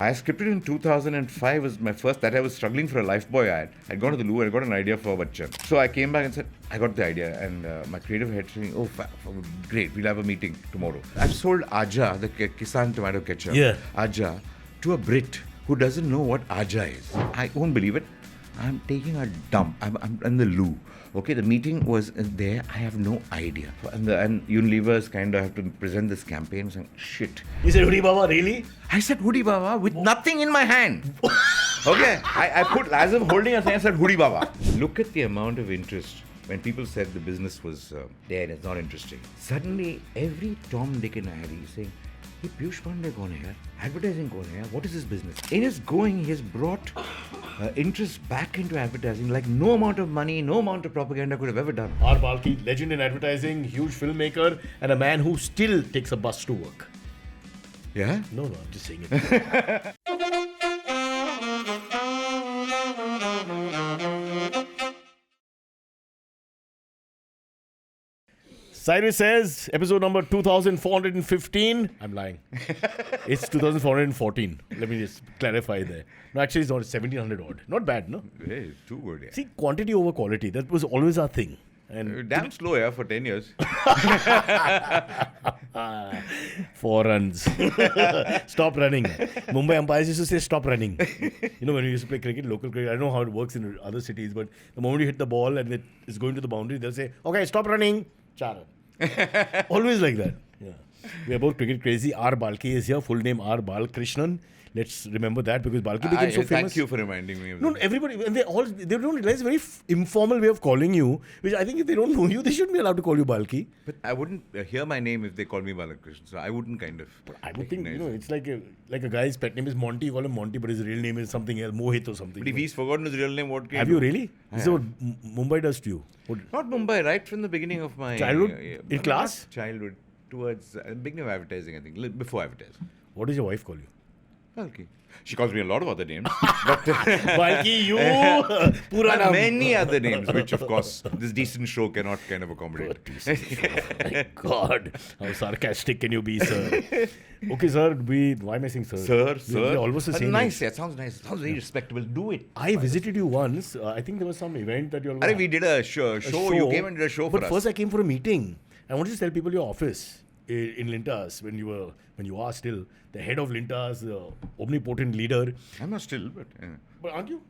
I scripted in 2005 was my first that I was struggling for a Lifebuoy ad. I'd gone to the loo and I got an idea for Bachchan. So I came back and said, I got the idea. And my creative head saying, oh, great, we'll have a meeting tomorrow. I've sold Aja, the Kisan tomato ketchup, Aja, to a Brit who doesn't know what Aja is. I won't believe it. I'm taking a dump. I'm in the loo. Okay, the meeting was there. I have no idea. And Unilever's kind of have to present this campaign saying, shit. You said Hoodi Baba, really? I said Hoodi Baba with nothing in my hand. Okay, I put, as of holding a thing, I said Hoodi Baba. Look at the amount of interest. When people said the business was dead, it's not interesting. Suddenly, every Tom, Dick and Harry is saying, hey, Piyush Pandey kaun hai yaar? Advertising kaun hai yaar? What is his business? It is going, he has brought interest back into advertising like no amount of money, no amount of propaganda could have ever done. R. Balki, legend in advertising, huge filmmaker, and a man who still takes a bus to work. Yeah? No, I'm just saying it. Cyrus says, episode number 2415. I'm lying. It's 2414. Let me just clarify there. No, actually, it's not 1700 odd. Not bad, no? Hey, too good, yeah. See, quantity over quality. That was always our thing. And damn slow, yeah, for 10 years. 4 runs. Stop running. Mumbai umpires used to say, stop running. You know, when we used to play cricket, local cricket, I don't know how it works in other cities, but the moment you hit the ball and it is going to the boundary, they'll say, okay, stop running. 4 runs. Always like that. Yeah. We are both cricket crazy. R. Balki is here. Full name R. Balkrishnan. Let's remember that because Balki became so famous. Thank you for reminding me of that. No, everybody, and they don't realize a very informal way of calling you, which I think if they don't know you, they shouldn't be allowed to call you Balki. But I wouldn't hear my name if they call me Balakrishnan, so I wouldn't kind of. But I would think, it's like a guy's pet name is Monty, you call him Monty, but his real name is something else, Mohit or something. But if he's forgotten his real name, what can Have you really? This is what Mumbai does to you. Not Mumbai, right from the beginning of my childhood? In class? Childhood, towards beginning of advertising, I think, before advertising. What does your wife call you? Balki. She calls me a lot of other names. But Balki, you! Pura many other names, which of course this decent show cannot kind of accommodate. My God, how sarcastic can you be, sir? Okay, sir, why am I saying sir? Sir. We're almost the same. Nice, yeah, it sounds nice. It sounds very respectable. Do it. I visited you once. I think there was some event that you all. We did a show. You came and did a show for us. But first I came for a meeting. I wanted to tell people your office in Lintas when you are still the head of Lintas, the omnipotent leader. I'm not still, but. But aren't you?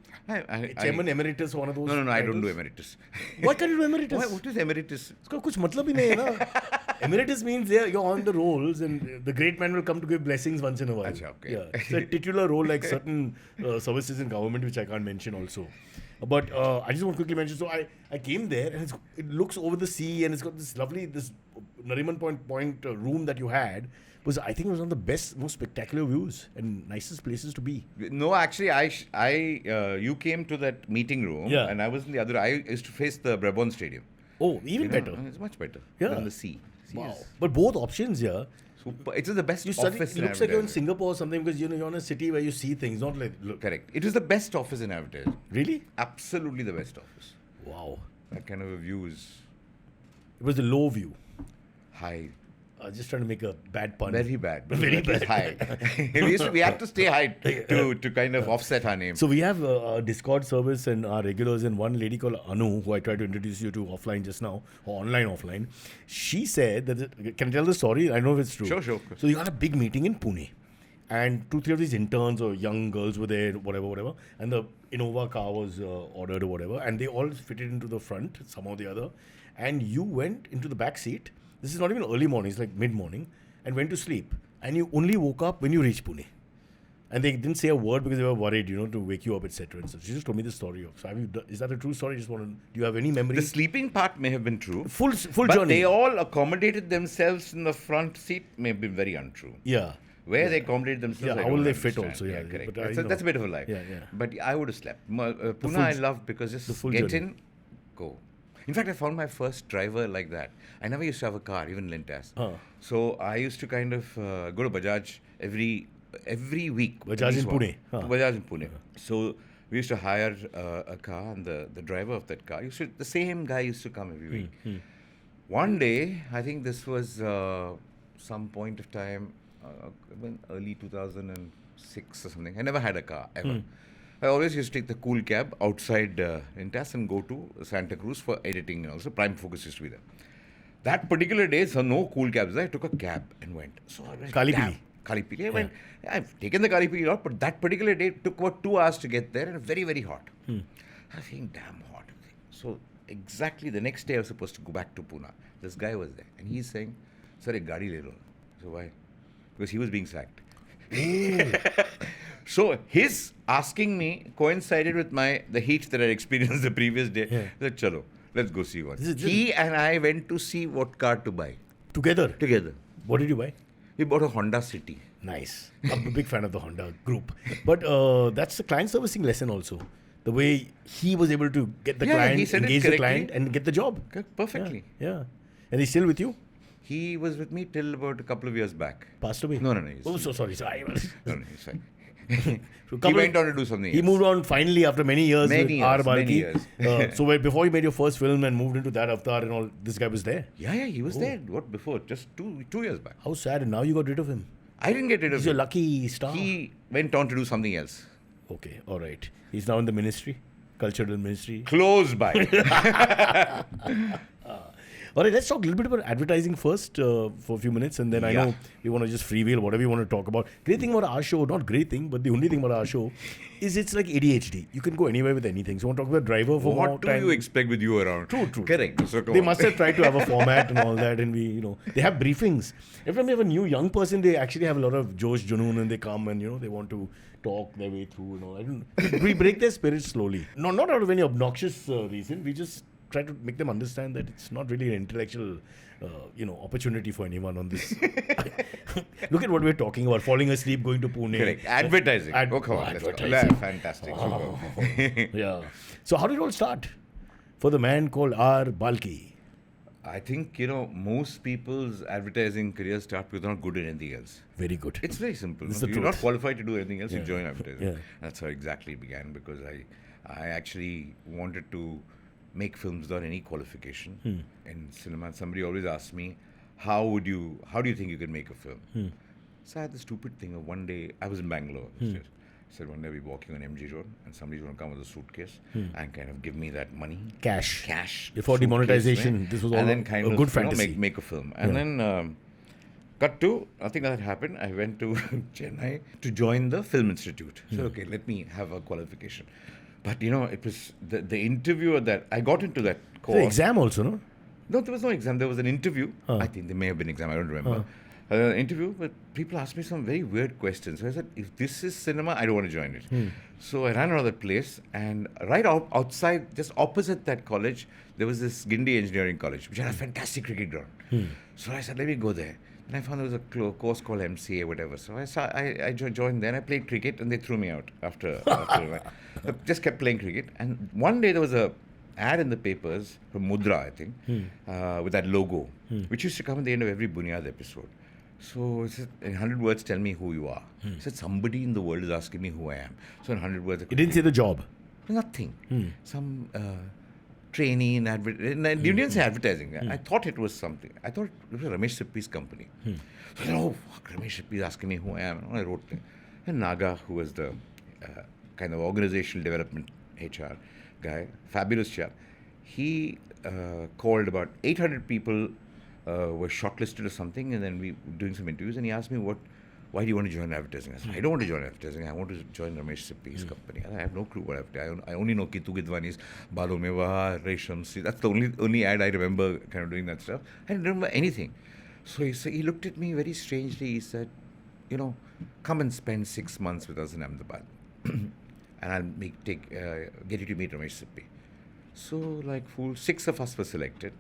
Chairman emeritus, one of those. No, I don't do emeritus. Why can't you do emeritus? What is emeritus? Uska kuch matlab hi nahi hai na. Emeritus means you're on the rolls and the great man will come to give blessings once in a while. Achha, okay. Yeah, it's a titular role like certain services in government which I can't mention also. But I just want to quickly mention, so I came there and it looks over the sea and it's got this lovely, this Nariman Point room that you had. I think it was one of the best, most spectacular views and nicest places to be. No, actually, you came to that meeting room and I was in the other. I used to face the Brabant Stadium. Oh, even better. It's much better than the sea. Wow. But both options, yeah. Super. It's the best office. It looks like you're in Singapore or something because you're in a city where you see things, not like. Look. Correct. It was the best office in advertising. Really? Absolutely the best office. Wow. That kind of a view is. It was the low view. High. Just trying to make a bad pun. Very bad. Very bad. High. we had to stay high to kind of offset our name. So we have a Discord service and our regulars and one lady called Anu, who I tried to introduce you to offline just now, or offline. She said that, can I tell the story? I know if it's true. Sure. So you had a big meeting in Pune. And 2-3 of these interns or young girls were there, whatever. And the Innova car was ordered or whatever. And they all fitted into the front, somehow or the other. And you went into the back seat. This is not even early morning, it's like mid-morning, and went to sleep. And you only woke up when you reached Pune. And they didn't say a word because they were worried, to wake you up, etc. And so she just told me the story. So is that a true story? Do you have any memory? The sleeping part may have been true. Full but journey. They all accommodated themselves in the front seat may have been very untrue. Yeah. Where they accommodated themselves. Yeah, how will they fit also? Yeah, correct. But, that's a bit of a lie. Yeah. But I would have slept. Pune I loved because just get in, go. In fact, I found my first driver like that. I never used to have a car, even Lintas. So I used to kind of go to Bajaj every week. Bajaj in Pune. Bajaj in Pune. So we used to hire a car, and the driver of that car, the same guy used to come every week. One day, I think this was some point of time, early 2000 and 6 or something. I never had a car, ever. I always used to take the cool cab outside Lintas and go to Santa Cruz for editing and also. Prime Focus used to be there. That particular day, so no cool cabs there. I took a cab and went. So I went, Kali damn, Pili. Kali Pili. I went, I've taken the Kali Pili out, but that particular day it took about 2 hours to get there and very, very hot. I was feeling damn hot. So exactly the next day I was supposed to go back to Pune. This guy was there and he's saying, sir, ek gaadi le lo. So why? Because he was being sacked. So his asking me coincided with the heat that I experienced the previous day. I said, chalo, let's go see one. He and I went to see what car to buy. Together? Together. What did you buy? We bought a Honda City. Nice. I'm a big fan of the Honda group. But that's the client servicing lesson also. The way he was able to get the client, engage the client and get the job. Perfectly. Yeah. And he's still with you? He was with me till about a couple of years back. Passed away? No. Oh, so sorry. No, he's fine. He went on to do something else. He moved on finally after many years with Many years. So before you made your first film and moved into that avatar and all, this guy was there? Yeah, he was there. What before? Just two years back. How sad. And now you got rid of him. I didn't get rid of him. He's your lucky star. He went on to do something else. Okay, all right. He's now in the ministry, cultural ministry. Close by. All right, let's talk a little bit about advertising first for a few minutes, and then I know we want to just freewheel whatever you want to talk about. Great thing about our show, not great thing, but the only thing about our show is it's like ADHD. You can go anywhere with anything. So, want to talk about driver for more What do time? you expect with you around? True. Correct. So They must have tried to have a format and all that, and they have briefings. Every time they have a new young person, they actually have a lot of Josh Junoon, and they come and they want to talk their way through and all. We break their spirits slowly. No, not out of any obnoxious reason. We just try to make them understand that it's not really an intellectual, opportunity for anyone on this. Look at what we're talking about: falling asleep, going to Pune. Correct. Advertising. Come on. Advertising. Fantastic. Yeah. So how did it all start for the man called R. Balki? I think, most people's advertising careers start because they're not good at anything else. Very good. It's very simple. This is If the you're truth. not qualified to do anything else, you join advertising. Yeah. That's how exactly it began, because I actually wanted to make films without any qualification in cinema. Somebody always asked me, how do you think you can make a film? So I had the stupid thing of one day, I was in Bangalore. I said one day I'll be walking on MG Road and somebody's going to come with a suitcase and kind of give me that money. Cash. Before demonetization, this was all and then kind a good fantasy. Make a film. And then cut to, nothing like that happened. I went to Chennai to join the Film Institute. So, okay, let me have a qualification. But, it was the interviewer that I got into that course. The exam also, no? No, there was no exam. There was an interview. I think there may have been exam. I don't remember. Interview, but people asked me some very weird questions. So I said, if this is cinema, I don't want to join it. So I ran out of that place, and right outside, just opposite that college, there was this Gindi Engineering College, which had a fantastic cricket ground. So I said, let me go there. And I found there was a course called MCA, whatever. So I joined there, and I played cricket, and they threw me out after I just kept playing cricket. And one day there was a ad in the papers from Mudra, I think, with that logo, which used to come at the end of every Bunyad episode. So it said, in 100 words, tell me who you are. He said, somebody in the world is asking me who I am. So in 100 words... You didn't say the job? Nothing. Some trainee in advertising. You didn't say advertising. I thought it was something. I thought it was Ramesh Sippy's company. So I said, oh, fuck, Ramesh Sippy is asking me who I am. And I wrote it. And Naga, who was the kind of organizational development HR guy, fabulous chap, he called about 800 people were shortlisted or something, and then we were doing some interviews, and he asked me, why do you want to join advertising? I said, I don't want to join advertising. I want to join Ramesh Sippy's company. I have no clue what advertising. I only know Kitu Gidwani's Balo Mewa, Resham. That's the only ad I remember kind of doing that stuff. I didn't remember anything. So he looked at me very strangely. He said, come and spend 6 months with us in Ahmedabad. And I'll get you to meet Ramesh Sippy. So, like fool, 6 of us were selected.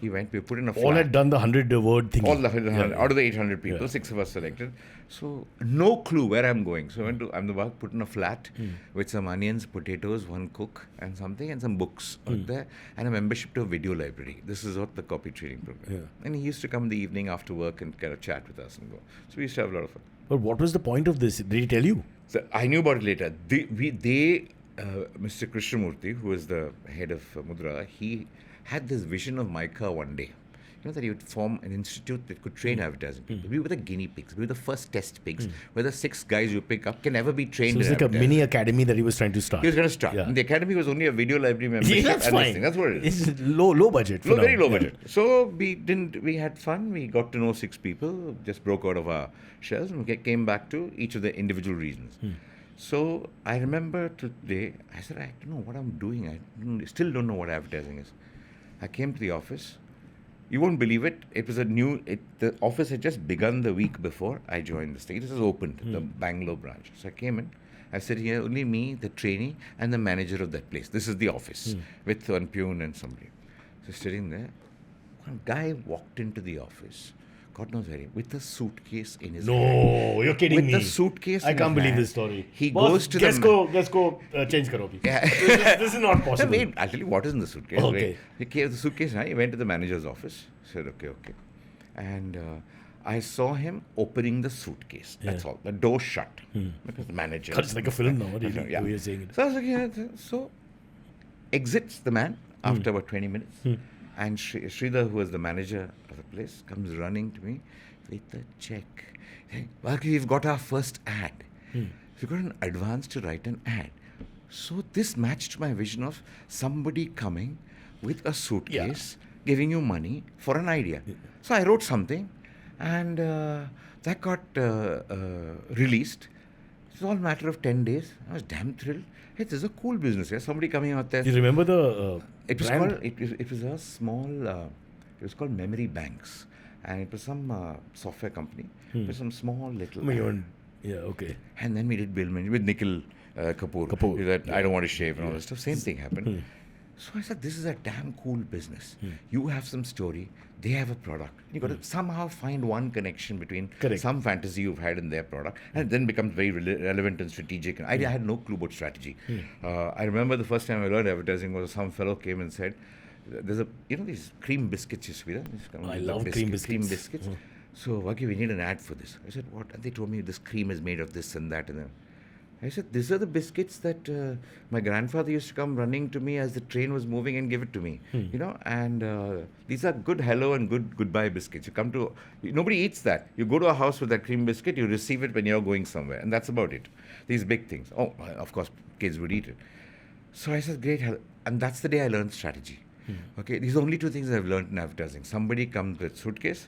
He went, we put in a flat. All had done the 100-word thing. All the 100. Out of the 800 people, 6 of us selected. So, no clue where I'm going. So, I went to Ahmedabad, put in a flat with some onions, potatoes, one cook, and something, and some books out there, and a membership to a video library. This is what the copy training program. Yeah. And he used to come in the evening after work and kind of chat with us and go. So, we used to have a lot of fun. But what was the point of this? Did he tell you? So, I knew about it later. Mr. Krishnamurthy, who was the head of Mudra, he had this vision of my car one day. that you would form an institute that could train advertising people. We were the guinea pigs. We were the first test pigs. Where the 6 guys you pick up can never be trained. So it's in like a advertising. mini academy that he was trying to start. He was going to start. Yeah. And the academy was only a video library membership. Yeah, that's and this fine. thing. That's what it is. It's low budget. For Very now. low budget. So we had fun. We got to know 6 people, just broke out of our shells, and we came back to each of the individual reasons. So I remember today, I said, I don't know what I'm doing. I still don't know what advertising is. I came to the office. You won't believe it. It was the office had just begun the week before I joined the state. It was opened, the Bangalore branch. So I came in. I said, here, only me, the trainee, and the manager of that place. This is the office with one peon and somebody. So sitting there, one guy walked into the office. God knows where with a suitcase in his hand. No, you're kidding with me. the suitcase I in can't his believe hand. this story. He Boss, goes to let's go, change karo, please. Yeah. This is not possible. Wait, I'll tell you what is in the suitcase. Okay. Wait. He gave the suitcase, he went to the manager's office, said, okay. And I saw him opening the suitcase. That's all. The door shut. Because the manager. God, it's like a film now. Really, Yeah. the way you're saying it. So I was like, yeah. So exits the man after about 20 minutes. And Sridhar, who was the manager of the place, comes running to me with a check. Saying, Balki, we've got our first ad. We've got an advance to write an ad. So this matched my vision of somebody coming with a suitcase, giving you money for an idea. So I wrote something, and that got released. It was all a matter of 10 days. I was damn thrilled. Hey, this is a cool business. Yeah, somebody coming out there. Do you remember the It was brand? called. It was a small. It was called Memory Banks, and it was some software company. It was some small little. Okay. And then we did Bill Mann with Nikhil Kapoor. Kapoor. That I don't want to shave and all that stuff. Same thing happened. So I said, this is a damn cool business. You have some story. They have a product. You got to somehow find one connection between some fantasy you've had in their product, and it then becomes very relevant and strategic. And I had no clue about strategy. I remember the first time I learned advertising was some fellow came and said, "There's these cream biscuits used to be there. I love cream biscuits. Cream biscuits. So, okay, we need an ad for this." I said, "What?" And they told me this cream is made of this and that and then. I said, these are the biscuits that my grandfather used to come running to me as the train was moving and give it to me, and these are good hello and good goodbye biscuits. Nobody eats that. You go to a house with that cream biscuit, you receive it when you're going somewhere, and that's about it. These big things. Oh, of course, kids would eat it. So I said, great, and that's the day I learned strategy. Okay, these are only 2 things I've learned in advertising. Somebody comes with suitcase,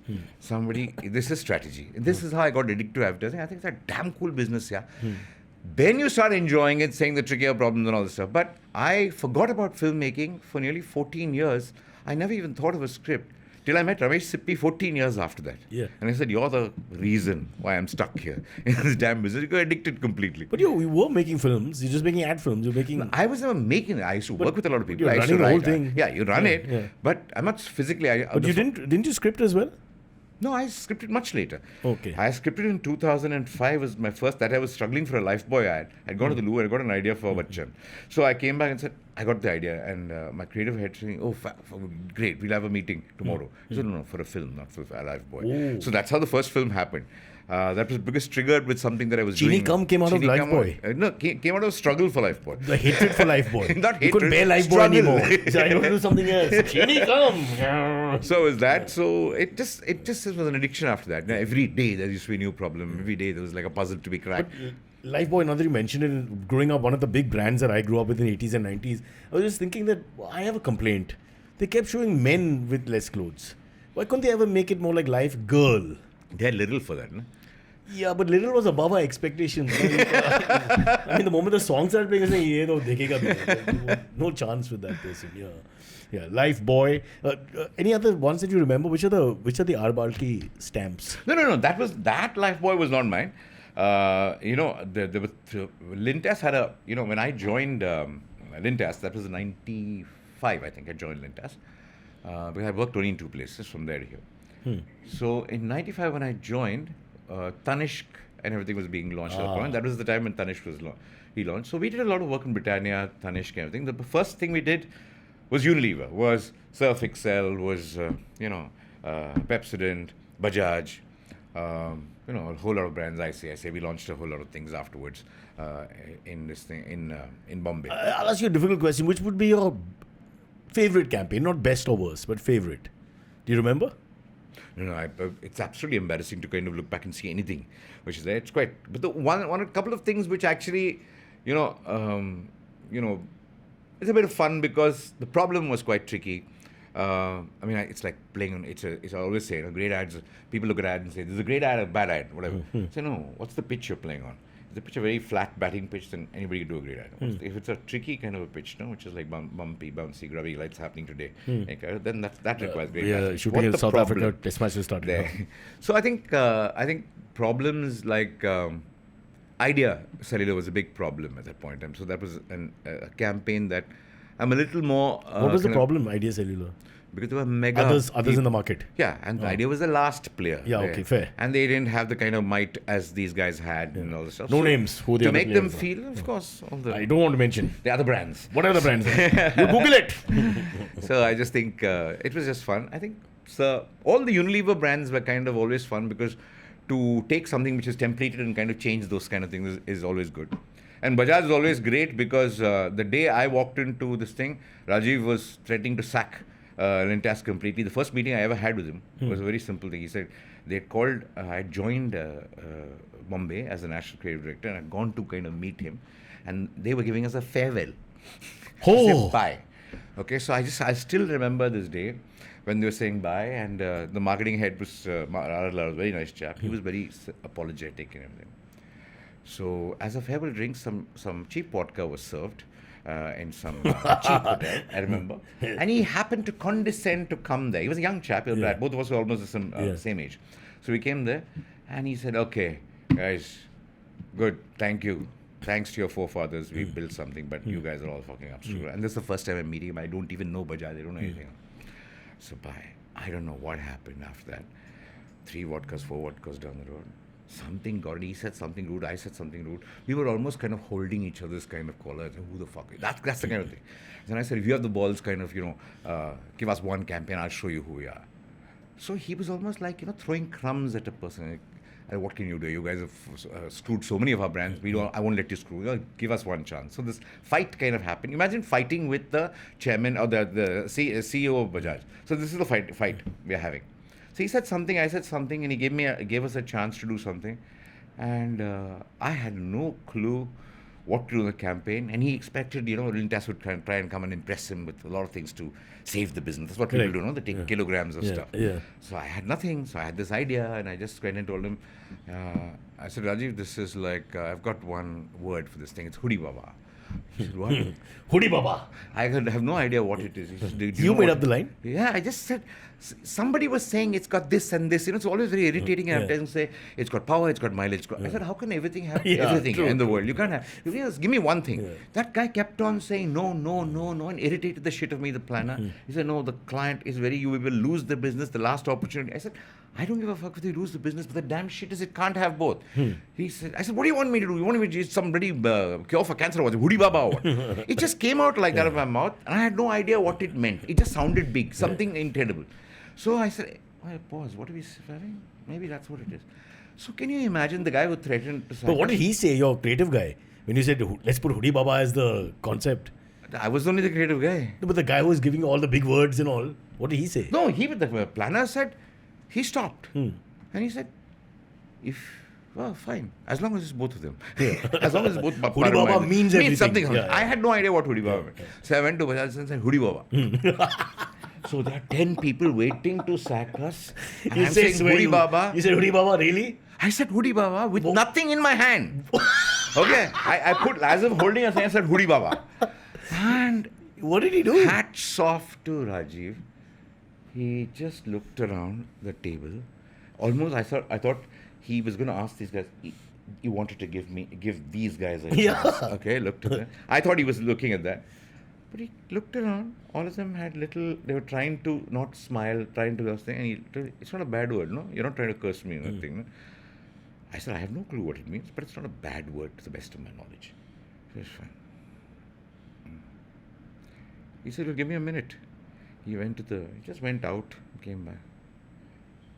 this is strategy. And this is how I got addicted to advertising. I think it's a damn cool business, yeah. Then you start enjoying it, saying the trickier problems and all this stuff. But I forgot about filmmaking for nearly 14 years. I never even thought of a script till I met Ramesh Sippy 14 years after that. Yeah. And I said, you're the reason why I'm stuck here in this damn business. You got addicted completely. But you were making films. You're just making ad films. You're making. I was never making it. I used to work with a lot of people. You're I used to running the whole write. thing. Yeah, you run it. Yeah. But I'm not physically. But you didn't you script as well? No, I scripted much later. Okay. I scripted in 2005 was my first, that I was struggling for a Lifebuoy ad. I'd gone to the loo, I got an idea for Bachchan. So I came back and said, I got the idea. And my creative head saying, great, we'll have a meeting tomorrow. I said, no, for a film, not for a Lifebuoy. So that's how the first film happened. That was because triggered with something that I was doing. Cheeni Kum came out of Lifebuoy. No, came out of struggle for Lifebuoy. The hatred for Lifebuoy. Not you couldn't bear hatred, Lifebuoy struggle. anymore. So I don't do something else. Cheeni Kum. So was that. So it just was an addiction after that. Every day there used to be a new problem. Every day there was like a puzzle to be cracked. Lifebuoy, now that you mentioned it, growing up, one of the big brands that I grew up with in the 80s and 90s, I was just thinking that I have a complaint. They kept showing men with less clothes. Why couldn't they ever make it more like Life Girl? They're little for that, no? Yeah, but Little was above our expectations. I mean, the moment the song started playing, I was like, yeah, no, dekhega. No chance with that person. Yeah. Lifebuoy. Any other ones that you remember? Which are the Balki stamps? No. That Lifebuoy was not mine. There was Lintas had a. When I joined Lintas, that was in '95. I think I joined Lintas because I worked only in 2 places from there to here. So in '95 when I joined. Tanishq and everything was being launched at that point. That was the time when Tanishq was launched. So we did a lot of work in Britannia, Tanishq and everything. The first thing we did was Unilever, was Surf Excel, was Pepsodent, Bajaj, a whole lot of brands. I say we launched a whole lot of things afterwards in this thing in Bombay. I'll ask you a difficult question. Which would be your favorite campaign? Not best or worst, but favorite. Do you remember? It's absolutely embarrassing to kind of look back and see anything which is there. It's quite, but a couple of things which actually, you know, it's a bit of fun because the problem was quite tricky. It's like playing on. It's I always say, great ads. People look at ads and say, "This is a great ad, a bad ad, whatever." So no, what's the pitch you're playing on? Is the pitch a very flat batting pitch? Then anybody can do a great ad. If it's a tricky kind of a pitch, which is like bumpy, bouncy, grubby, like it's happening today, then that requires great. Shooting in South Africa Test matches started there. So I think problems like idea cellular was a big problem at that point in time. So that was a campaign that I'm a little more. What was the problem, Idea Cellular? Because there were mega others in the market. Yeah, and the Idea was the last player. Yeah, okay, fair. And they didn't have the kind of might as these guys had and all this stuff. No names. Who they to make them feel, of course, I don't want to mention the other brands. What are the brands? You Google it. So I just think it was just fun. I think all the Unilever brands were kind of always fun because to take something which is templated and kind of change those kind of things is always good. And Bajaj is always great because the day I walked into this thing, Rajiv was threatening to sack Lintas completely. The first meeting I ever had with him was a very simple thing. He said they had called, I joined Mumbai as the national creative director and I'd gone to kind of meet him and they were giving us a farewell. Oh! Bye. Okay, so I still remember this day when they were saying bye and the marketing head was a very nice chap. He was very apologetic and everything. So as a farewell drink, some cheap vodka was served in some cheap hotel, I remember. And he happened to condescend to come there. He was a young chap, both of us were almost the same age. So we came there and he said, okay, guys, good, thank you. Thanks to your forefathers, we built something, but you guys are all fucking up. And this is the first time I'm meeting him. I don't even know Bajaj, I don't know anything. So bye. I don't know what happened after that. 3 vodkas, 4 vodkas down the road. Something got it. He said something rude. I said something rude. We were almost kind of holding each other's kind of collar. Who the fuck? That's the kind of thing. Then I said, if you have the balls, kind of, give us one campaign. I'll show you who we are. So he was almost like, throwing crumbs at a person. Like, what can you do? You guys have screwed so many of our brands. I won't let you screw. Give us one chance. So this fight kind of happened. Imagine fighting with the chairman or the CEO of Bajaj. So this is the fight we are having. So he said something, I said something, and he gave us a chance to do something. And I had no clue what to do in the campaign. And he expected, Lintas would try and come and impress him with a lot of things to save the business. That's what people do, They take kilograms of stuff. Yeah. So I had nothing. So I had this idea, and I just went and told him, I said, Rajiv, this is like, I've got one word for this thing. It's Hoodi Baba. He said, what? Hoodi Baba. I have no idea what it is. He said, you made up the line? Yeah, I just said, somebody was saying it's got this and this. It's always very irritating. And I have to say, it's got power, it's got mileage. I said, how can everything have everything in the world? You can't have. Just give me one thing. Yeah. That guy kept on saying no, and irritated the shit of me, the planner. He said, no, the client is you will lose the business, the last opportunity. I said, I don't give a fuck if you lose the business, but the damn shit is it can't have both. I said, what do you want me to do? You want me to do some bloody cure for cancer or what? Hoodi Baba or what? It just came out like that of my mouth, and I had no idea what it meant. It just sounded big, something incredible. So I said, pause, what are we having? Maybe that's what it is. So can you imagine the guy who threatened to say... But what did he say, your creative guy, when you said, let's put Hoodi Baba as the concept? I was only the creative guy. No, but the guy who was giving you all the big words and all, what did he say? No, the planner said, he stopped. And he said, fine. As long as it's both of them. As long as it's both. Hoodi Baba means everything. Something. I had no idea what Hoodi Baba meant. So I went to Bajaj and said, Hoodi Baba. So there are 10 people waiting to sack us. And I'm saying Hoodi Baba. You said Hoodi Baba, really? I said Hoodi Baba with nothing in my hand. Okay. I put, as if holding a thing, I said Hoodi Baba. And what did he do? Hats off to Rajiv. He just looked around the table. Almost, I thought he was going to ask these guys, he wanted to give these guys a chance. Okay, looked at that. I thought he was looking at that. But he looked around. All of them had they were trying to not smile, trying to do thing. And it's not a bad word, no? You're not trying to curse me or nothing. No? I said, I have no clue what it means, but it's not a bad word to the best of my knowledge. So it's fine. He said, well, give me a minute. He just went out, came back.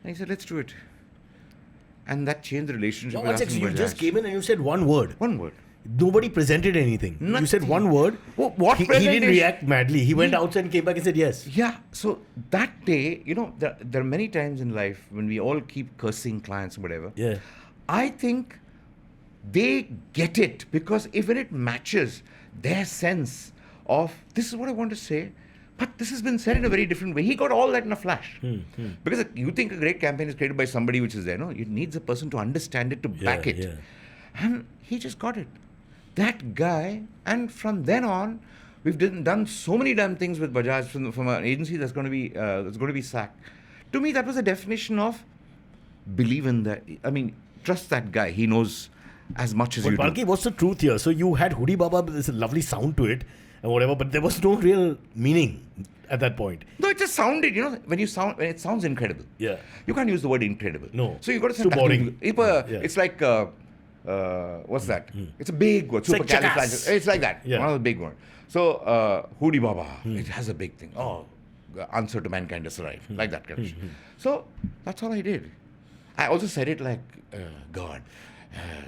And he said, let's do it. And that changed the relationship. No, one second, you just came in and you said one word. One word. Nobody presented anything. You said one word. What he didn't presentation? react madly. He went outside and came back and said yes. Yeah, so that day, there are many times in life when we all keep cursing clients or whatever. Yeah. I think they get it because even it matches their sense of this is what I want to say, but this has been said in a very different way. He got all that in a flash. Because you think a great campaign is created by somebody which is there. No, it needs a person to understand it, to back it. Yeah. And he just got it. That guy, and from then on, we've done so many damn things with Bajaj from an agency that's going to be sacked. To me, that was a definition of believe in that. I mean, trust that guy. He knows as much as But you do. Balki, what's the truth here? So you had Hoodi Baba, there's a lovely sound to it and whatever, but there was no real meaning at that point. No, it just sounded, when it sounds incredible. Yeah. You can't use the word incredible. No. So you got to say Too boring. It's like, what's that? It's a big word. It's like Supercalifragilistic. It's like that. Yeah. One of the big ones. So, Hoodi Baba, it has a big thing. Oh, the answer to mankind has arrived. Like that kind of shit. So, that's all I did. I also said it like, God.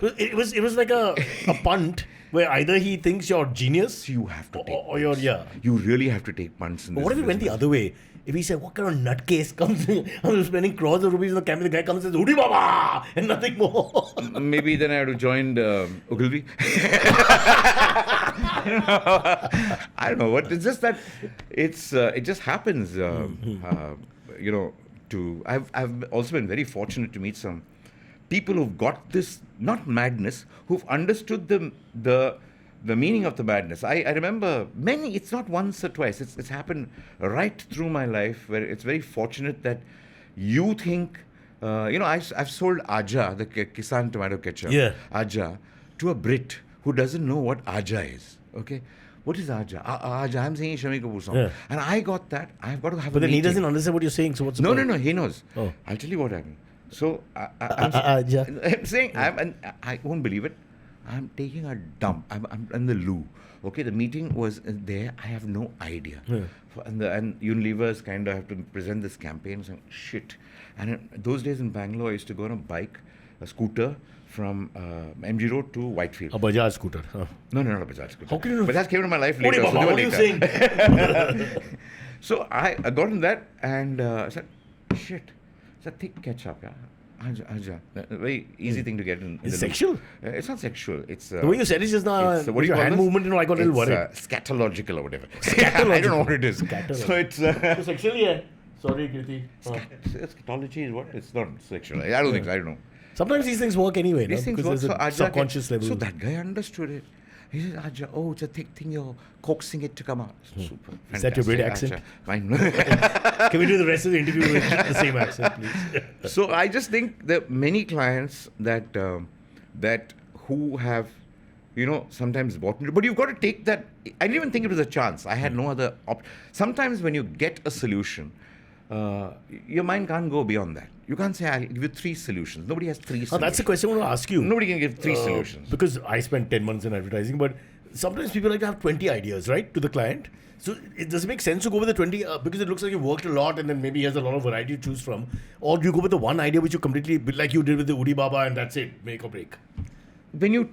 It was like a punt where either he thinks you're genius You have to take or you're, You really have to take punts in But this what if it went the business. other way? If he said, what kind of nutcase comes in? I'm spending crores of rupees on the camera. The guy comes and says, Hoodi Baba! And nothing more. Maybe then I would have joined Ogilvy. I don't know what. It's just that it just happens. I've also been very fortunate to meet some people who've got this not madness, who've understood the meaning of the madness. I remember many. It's not once or twice. It's happened right through my life where it's very fortunate that you think. I've sold Aja, the Kisan tomato ketchup, Yeah. Aja, to a Brit who doesn't know what Aja is. Okay, what is Aja? Aja, I'm saying Shami Kapoor song, Yeah. and I got that. I've got to have. But a then he meeting. doesn't understand what you're saying. So what's the No, point? he knows. Oh. I'll tell you what happened. So Aja. I'm saying I won't believe it. I'm taking a dump. I'm in the loo. Okay, the meeting was there. I have no idea. Yeah. And Unilever's kind of have to present this campaign. Saying shit. And in those days in Bangalore, I used to go on a scooter from MG Road to Whitefield. A Bajaj scooter. Huh. No, not a Bajaj scooter. How can you know? Bajaj came into my life Hoodi later. Baba, so they were what are you later. saying? So I got in that and I said, shit, it's a thick ketchup, yeah. Aja. A very easy thing to get in It's the sexual? loop. It's not sexual. It's The way you said it just now, it's, with your hand movement, I got a little worried. Scatological or whatever. I don't know what it is. Scatological. So it's Sexual, yeah. Sorry, Kirti. scatology is what? It's not sexual. I don't think so. I don't know. Sometimes these things work anyway, These no? things Because work. there's So a Aja subconscious level. So that guy understood it. He said, Aja, it's a thick thing. You're coaxing it to come out. Super. Is that your great Fantastic, accent? Aja. Fine. Can we do the rest of the interview with the same accent, please? So I just think that many clients that who have, sometimes bought into, but you've got to take that. I didn't even think it was a chance. I had no other sometimes when you get a solution, your mind can't go beyond that. You can't say, I'll give you 3 solutions. Nobody has 3 solutions. Oh, that's the question I want to ask you. Nobody can give 3 solutions. Because I spent 10 months in advertising, but sometimes people like to have 20 ideas, right, to the client. So does it make sense to go with the 20 because it looks like you worked a lot and then maybe he has a lot of variety to choose from? Or do you go with the one idea which you completely, like you did with the Hoodi Baba and that's it, make or break? When you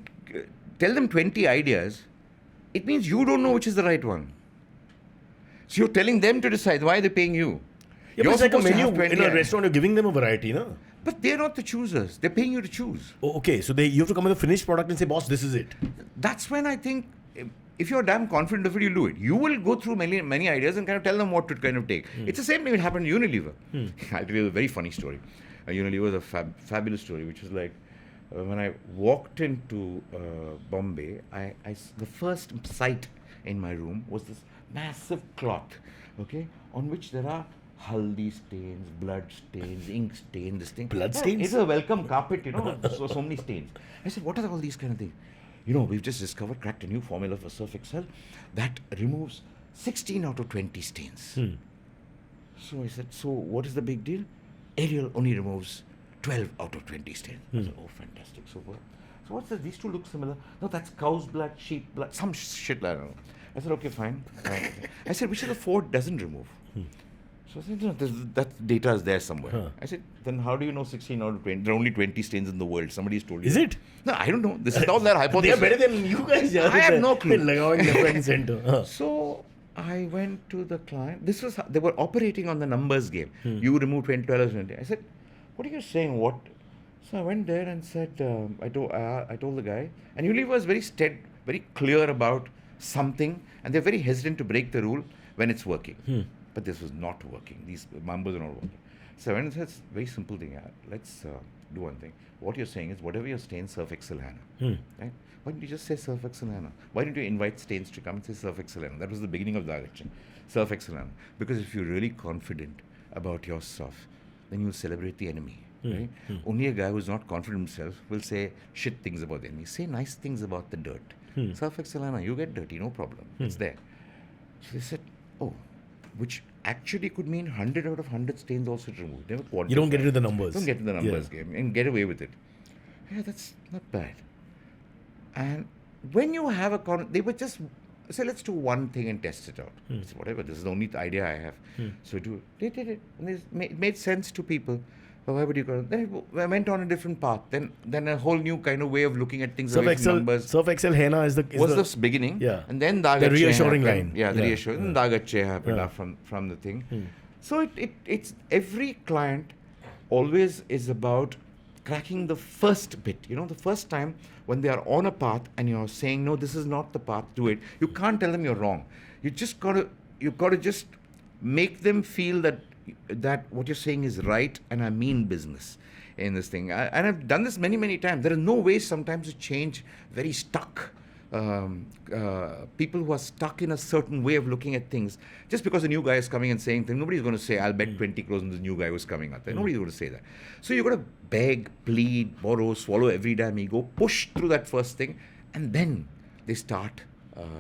tell them 20 ideas, it means you don't know which is the right one. So you're telling them to decide why they're paying you. Yeah, You're but it's like a supposed to menu have 20 in a ideas. restaurant, you're giving them a variety, no? But they're not the choosers. They're paying you to choose. Oh, okay, so you have to come with a finished product and say, boss, this is it. That's when I think if you're damn confident of it, you'll do it. You will go through many ideas and kind of tell them what to kind of take. It's the same thing that happened to Unilever. I'll tell you a very funny story. Unilever is a fabulous story, which is like when I walked into Bombay, the first sight in my room was this massive cloth, okay, on which there are haldi stains, blood stains, ink stains, this thing. Blood Yeah, stains? It's a welcome carpet, so many stains. I said, what are all these kind of things? We've just cracked a new formula for Surf Excel that removes 16 out of 20 stains. So I said, so what is the big deal? Ariel only removes 12 out of 20 stains. I said, oh, fantastic. So what's this? These two look similar. No, that's cow's blood, sheep blood, some shit, I don't know. I said, okay, fine. I said, which of the 4 doesn't remove? So I said, no, that data is there somewhere. I said, then how do you know 16 out of 20? There are only 20 stains in the world. Somebody's told you. Is it? No, I don't know. This is all their They hypothesis. are better than you guys. I have no clue. Left and center. So I went to the client. This was they were operating on the numbers game. You remove $20. I said, what are you saying? What? So I went there and said, I told the guy, and usually was very clear about something, and they're very hesitant to break the rule when it's working. But this was not working. These numbers are not working. So I went and said, it's a very simple thing. Let's do one thing. What you're saying is, whatever your stain, Surf Excel Hannah. Right? Why didn't you just say Surf Excel Hannah? Why didn't you invite stains to come and say Surf Excel Hannah? That was the beginning of the lecture. Surf Excel Hannah. Because if you're really confident about your stuff, then you'll celebrate the enemy. Right? Only a guy who's not confident himself will say shit things about the enemy. Say nice things about the dirt. Surf Excel Hannah, you get dirty, no problem. It's there. So they said, oh, which actually could mean 100 out of 100 stains also to remove. Never quantify. You don't get into the numbers. Don't get into the numbers game and get away with it. Yeah, that's not bad. And when you have they were just say, let's do one thing and test it out. I said, whatever, this is the only idea I have. So they did it. And it made sense to people. But why would you go? Then it went on a different path. Then a whole new kind of way of looking at things. Surf Excel Hannah is the beginning. Yeah. And then the reassuring happened. line. Yeah, the reassuring. Then Dagache happened from the thing. So it's every client always is about cracking the first bit. You know, the first time when they are on a path and you're saying, no, this is not the path, do it. You can't tell them you're wrong. You've got to just make them feel that what you're saying is right, and I mean business in this thing. And I've done this many, many times. There is no way sometimes to change very stuck people who are stuck in a certain way of looking at things. Just because a new guy is coming and saying things, nobody's going to say, I'll bet 20 crores on this new guy who's coming out there. Nobody's going to say that. So you've got to beg, plead, borrow, swallow every damn ego, push through that first thing, and then they start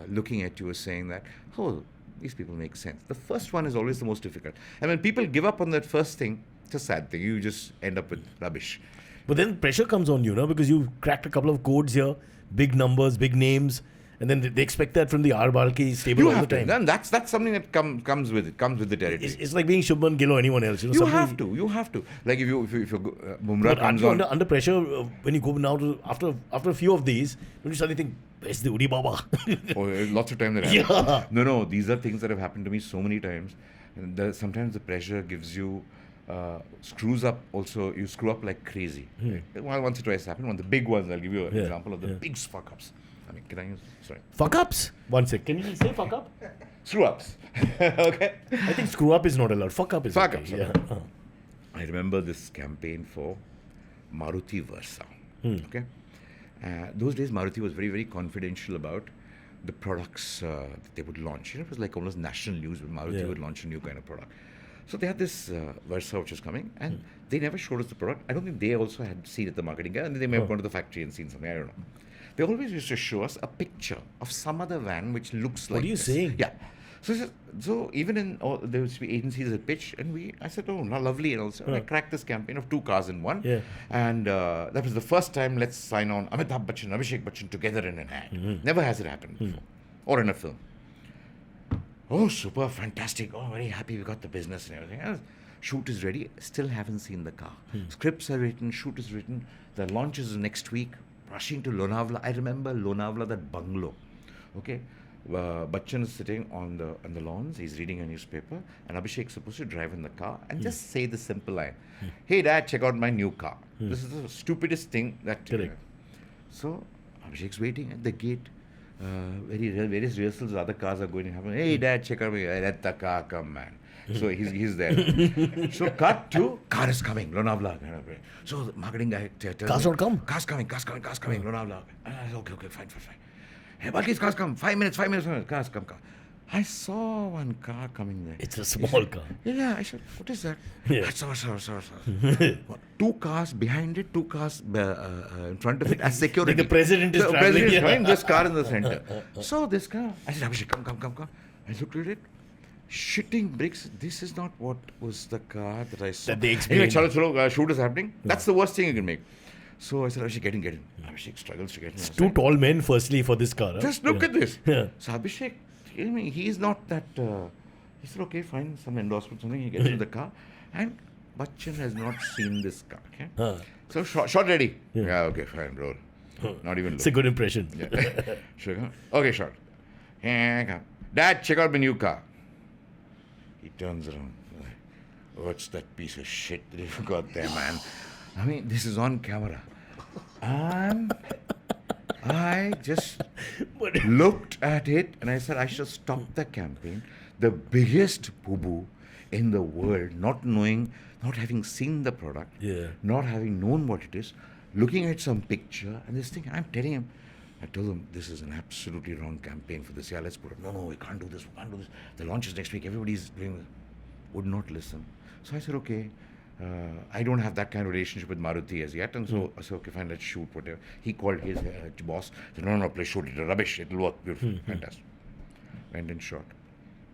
looking at you as saying that, oh, these people make sense. The first one is always the most difficult. And when people give up on that first thing, it's a sad thing. You just end up with rubbish. But then pressure comes on you, no? Because you've cracked a couple of codes here, big numbers, big names, and then they expect that from the Balki stable all the time. Then that's something that comes with it, comes with the territory. It's like being Shubman Gill or anyone else. You have to. Like if Mumra comes on. Under pressure, when you go now to after a few of these, don't you suddenly think, where's the Hoodi Baba? Lots of time that happens. Yeah. No, these are things that have happened to me so many times. And sometimes the pressure gives you screws up. Also, you screw up like crazy. Well, once or twice happened. One of the big ones. I'll give you an example of the big fuck ups. I mean, can I use? Sorry. Fuck ups. One sec. Can you say fuck up? Screw ups. Okay. I think screw up is not allowed. Fuck up is fuck okay. Ups. Yeah. I remember this campaign for Maruti Versa. Okay. Those days, Maruti was very, very confidential about the products that they would launch. You know, it was like almost national news when Maruti would launch a new kind of product. So they had this Versa which was coming, and they never showed us the product. I don't think they also had seen it, the marketing guy, and they may have gone to the factory and seen something. I don't know. They always used to show us a picture of some other van which looks like What are you saying? Yeah. So even in there used to be agencies that pitch, and I said, oh, not lovely, and also I cracked this campaign of 2 cars in one, and that was the first time. Let's sign on Amitabh Bachchan, Abhishek Bachchan together in an ad. Never has it happened before, or in a film. Oh, super, fantastic! Oh, very happy we got the business and everything. Shoot is ready. Still haven't seen the car. Scripts are written. Shoot is written. The launch is next week. Rushing to Lonavala. I remember Lonavala, that bungalow. Okay. Bachchan is sitting on the lawns, he's reading a newspaper, and Abhishek's supposed to drive in the car and just say the simple line, hey dad, check out my new car. This is the stupidest thing that... So Abhishek's waiting at the gate. Various rehearsals, other cars are going to happen. Hey dad, check out my... Let the car come, man. So he's there. So cut to, car is coming, Lonavala. So the marketing guy tells Cars don't come? Car's coming, Lonavala. Okay, fine. Hey, Balki's car's come. 5 minutes. Cars come. I saw one car coming there. It's a small car. Yeah, I said, what is that? Yeah. Sorry. 2 cars behind it, 2 cars in front of it as security. Like the president is traveling. President is behind this car in the center. So this car, I said, Abhishek, come. I looked at it. Shitting bricks. This is not what was the car that I saw. That they explained. Anyway, chalo, shoot is happening. That's the worst thing you can make. So I said, Abhishek, get in. Abhishek struggles to get in. It's 2 tall men, firstly, for this car. Huh? Just look at this. Yeah. So Abhishek, he's not that He said, okay, fine, some endorsement, something. He gets in the car, and Bachchan has not seen this car. Okay? So shot ready. Yeah, okay, fine, roll. Not even It's a look. good impression. Yeah. Sure. Okay, shot. Yeah, Dad, check out my new car. He turns around. What's that piece of shit that you've got there, man? I mean, this is on camera. And I just looked at it and I said, I shall stop the campaign. The biggest boo-boo in the world, not knowing, not having seen the product, not having known what it is, looking at some picture and this thing, I'm telling him, I told him, this is an absolutely wrong campaign for this. Yeah, let's put it. No, we can't do this. We can't do this. The launch is next week. Everybody's doing this. Would not listen. So I said, okay, I don't have that kind of relationship with Maruti as yet. And so I said, okay, fine, let's shoot whatever. He called his boss. Said, no, please shoot it. Rubbish. It'll work. Beautiful. Fantastic. Went and shot.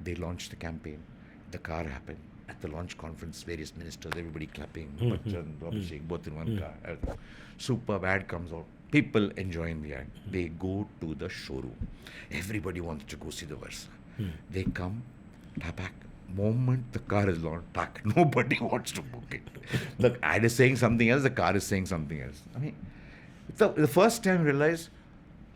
They launched the campaign. The car happened. At the launch conference, various ministers, everybody clapping. Bachchan, Abhishek, both in one car. Everything. Superb ad comes out. People enjoying the ad. They go to the showroom. Everybody wants to go see the Versa. They come, back. Moment the car is launched, back. Nobody wants to book it. The ad is saying something else. The car is saying something else. I mean, the first time I realized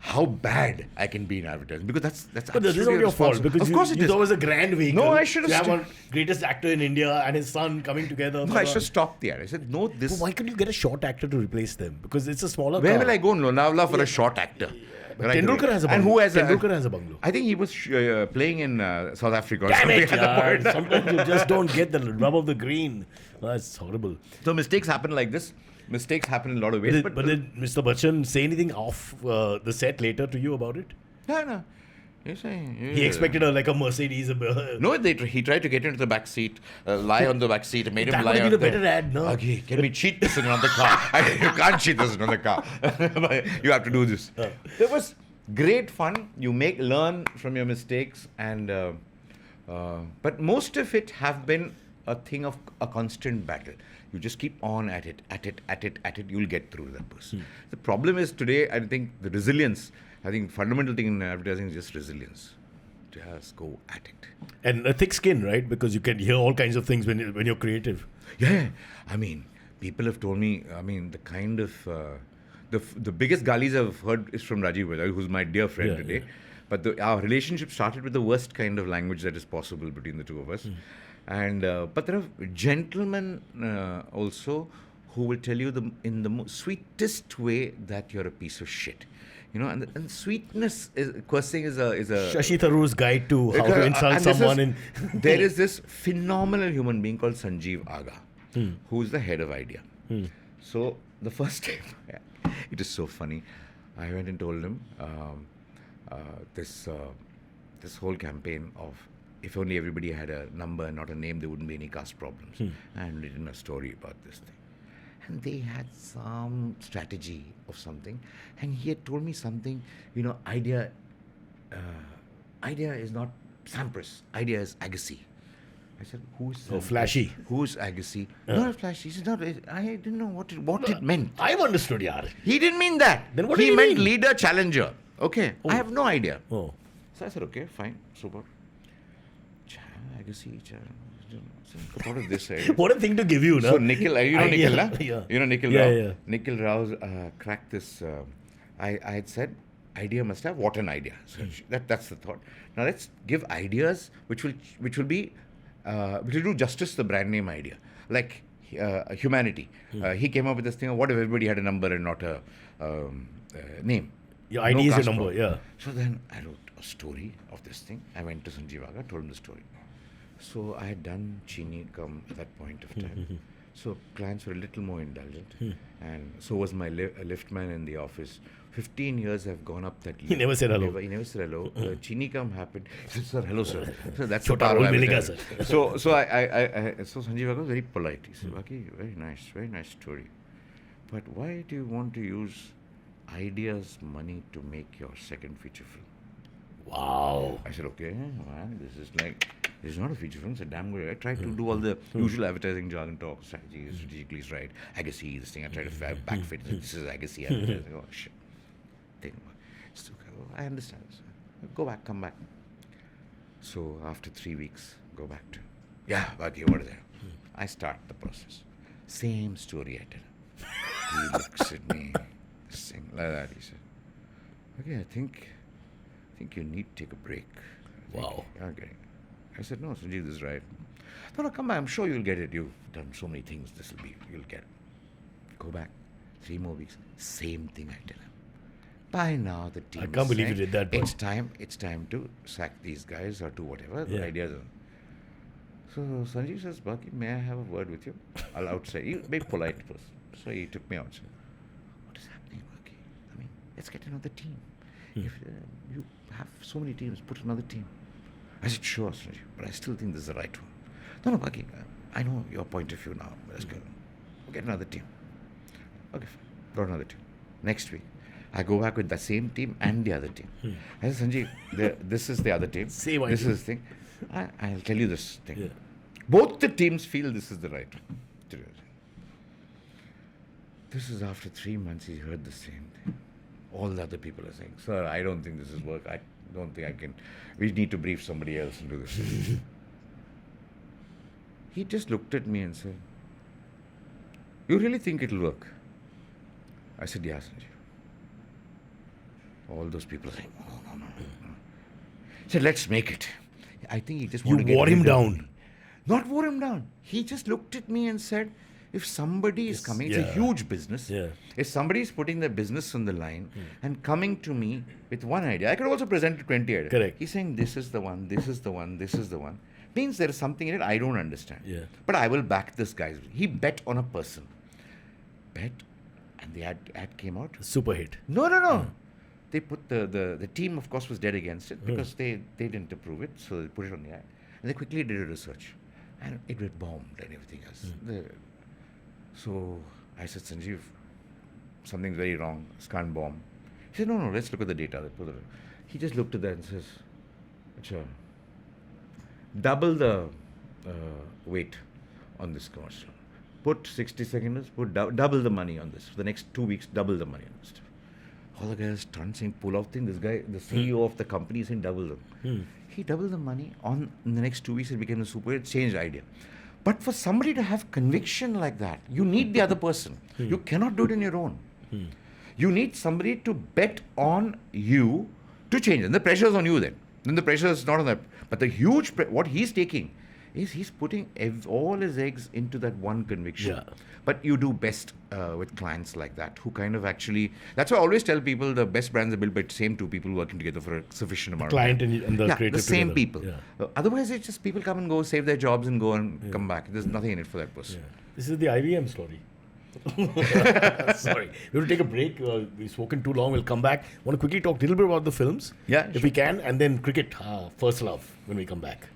how bad I can be in advertising, because that's But this is not your fault, because of course you thought it was a grand vehicle. No, I should have You have one greatest actor in India and his son coming together. No, I should stop the ad. I said, no, this. But why couldn't you get a short actor to replace them? Because it's a smaller Where car. will I go in Lonavala for a short actor? But Tendulkar has a bungalow. And who has Tendulkar has a bungalow. I think he was playing in South Africa or Damn something it, at that point. sometimes you just don't get the rub of the green. That's horrible. So mistakes happen like this. Mistakes happen in a lot of ways. But did Mr. Bachchan say anything off the set later to you about it? No. He's saying, He expected a Mercedes. No, he tried to get into the back seat, lie on the back seat, and made him That lie would on have the been a better ad, no? Okay, can we cheat this in another car? You can't cheat this in another car. You have to do this. It was great fun. You learn from your mistakes, and but most of it have been a thing of a constant battle. You just keep on at it. You'll get through that person. The problem is today, I think the resilience. I think fundamental thing in advertising is just resilience. Just go at it. And a thick skin, right? Because you can hear all kinds of things when you're creative. Yeah. I mean, people have told me, the kind of, the biggest galis I've heard is from Rajiv Bajaj, who's my dear friend today. Yeah. But our relationship started with the worst kind of language that is possible between the two of us. And but there are gentlemen also who will tell you in the sweetest way that you're a piece of shit. And sweetness cursing is a Shashi Tharoor's guide to how to insult someone. There is this phenomenal human being called Sanjeev Aga, who's the head of Idea. So the first time, it is so funny. I went and told him this whole campaign of if only everybody had a number and not a name, there wouldn't be any caste problems. And written a story about this thing. And they had some strategy of something, and he had told me something. Idea is not Sampras. Idea is Agassi. I said, who's Sampras? Flashy. Who's Agassi? Not flashy. He said, no, I didn't know what it meant. I've understood, yaar. He didn't mean that. Then what he did he meant mean? leader, challenger. Okay, I have no idea. Oh. So I said, okay, fine, super. Agassi, what is this? What a thing to give you, no? So Nikhil, Nikhil, na? Yeah. Nikhil Yeah, Rao. yeah. Nikhil Rao cracked this. I had said, idea must have what an idea. So that's the thought. Now let's give ideas which will do justice to the brand name idea, like humanity. He came up with this thing of what if everybody had a number and not a name. Your ID is your number, yeah. So then I wrote a story of this thing. I went to Sanjeev Aga, told him the story. So I had done Cheeni Kum at that point of time. So clients were a little more indulgent. And so was my liftman in the office. 15 years I've gone up that lift. He never said hello. He never said hello. Cheeni Kum happened. He said, sir, hello, sir. So that's Chota the power roll of milega, advertising. sir. So Sanjeev Aga was very polite. He said, Baki, very nice story. But why do you want to use ideas money to make your second feature film? Wow. I said, okay, man, this is not a feature film, it's a damn good. I tried to do all the usual advertising jargon talk, strategically is right, Agassi, this thing, I tried to backfit, this is Agassi advertising, oh shit. I understand, come back. So after 3 weeks, go back to, yeah, Balki, what is that? I start the process. Same story I tell him. He looks at me, saying like that. He said, okay, I think you need to take a break. Wow. Okay. I said, no, Sanjeev, this is right. No, come back. I'm sure you'll get it. You've done so many things. You'll get it. Go back. 3 more weeks. Same thing I tell him. By now, the team I can't believe you did that. It's time to sack these guys or do whatever. The ideas are. So Sanjeev says, Balki, may I have a word with you? I'll outside. He's a very polite person. So he took me outside. What is happening, Balki? I mean, let's get another team. If you have so many teams, put another team. I said, sure, Sanjeev, but I still think this is the right one. No, Balki, I know your point of view now. Let's go. We'll get another team. Okay, fine. Got another team. Next week, I go back with the same team and the other team. I said, Sanjeev, this is the other team. Same this idea. is the thing. I'll tell you this thing. Yeah. Both the teams feel this is the right one. This is after 3 months he heard the same thing. All the other people are saying, sir, I don't think this is work. I don't think I can. We need to brief somebody else and do this. He just looked at me and said, you really think it'll work? I said, yeah, Sanjeev. All those people are saying, no. He said, let's make it. I think he just wanted to get wore him rid of down. me. Not wore him down. He just looked at me and said, if somebody is coming, it's a huge business. Yeah. If somebody is putting their business on the line and coming to me with one idea, I could also present 20 ideas. Correct. He's saying, this is the one, this is the one, this is the one. Means there is something in it I don't understand. Yeah. But I will back this guy. He bet on a person. Bet, and the ad came out. Super hit. No. They put the team, of course, was dead against it because they didn't approve it, so they put it on the ad. And they quickly did a research. And it was bombed and everything else. So I said, Sanjeev, something's very wrong. This can't bomb. He said, no, let's look at the data. He just looked at that and says, Achha, double the weight on this commercial. Put 60 seconds, put double the money on this. For the next 2 weeks, double the money on this stuff. All the guys turned saying, pull off thing. This guy, the CEO of the company, is saying double them. He doubled the money. In the next 2 weeks, it became a super hit, changed idea. But for somebody to have conviction like that, you need the other person. You cannot do it on your own. You need somebody to bet on you to change. And the pressure is on you then. Then the pressure is not on that. But the huge, what he's taking is he's putting all his eggs into that one conviction. Yeah. But you do best with clients like that, who kind of actually, that's why I always tell people the best brands are built by the same 2 people working together for a sufficient amount Client of time. and the creative the same together. people. Yeah. Otherwise, it's just people come and go, save their jobs and go and come back. There's nothing in it for that person. Yeah. This is the IBM story. Sorry. We will take a break. We've spoken too long. We'll come back. Want to quickly talk a little bit about the films? Yeah, If sure. we can. And then cricket, first love, when we come back.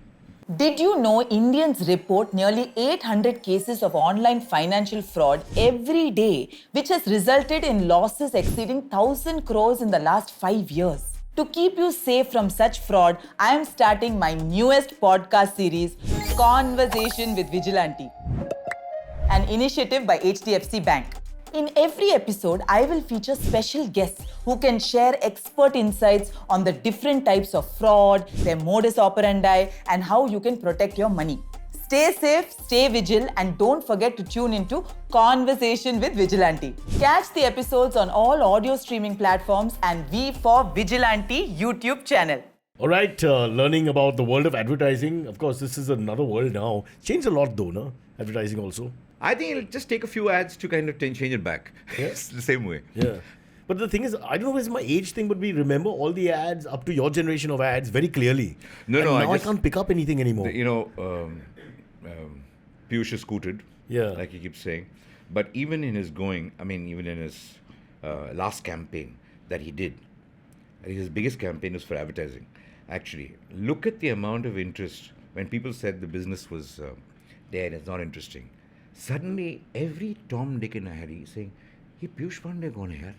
Did you know Indians report nearly 800 cases of online financial fraud every day, which has resulted in losses exceeding 1,000 crores in the last 5 years? To keep you safe from such fraud, I am starting my newest podcast series, Conversation with Vigilante, an initiative by HDFC Bank. In every episode, I will feature special guests who can share expert insights on the different types of fraud, their modus operandi, and how you can protect your money. Stay safe, stay vigilant, and don't forget to tune into Conversation with Vigilante. Catch the episodes on all audio streaming platforms and V for Vigilante YouTube channel. All right, learning about the world of advertising. Of course, this is another world now. Changed a lot though, no? Advertising also. I think it'll just take a few ads to kind of change it back. Yeah. It's the same way. Yeah. But the thing is, I don't know if it's my age thing, but we remember all the ads up to your generation of ads very clearly. No, and no, now I can't pick up anything anymore. Piyush is scooted, Yeah. like he keeps saying. But even in his even in his last campaign that he did, I think his biggest campaign was for advertising. Actually, look at the amount of interest when people said the business was dead, it's not interesting. Suddenly, every Tom, Dick and Harry is saying, "Hey, Piyush Pandey kaun hai yaar?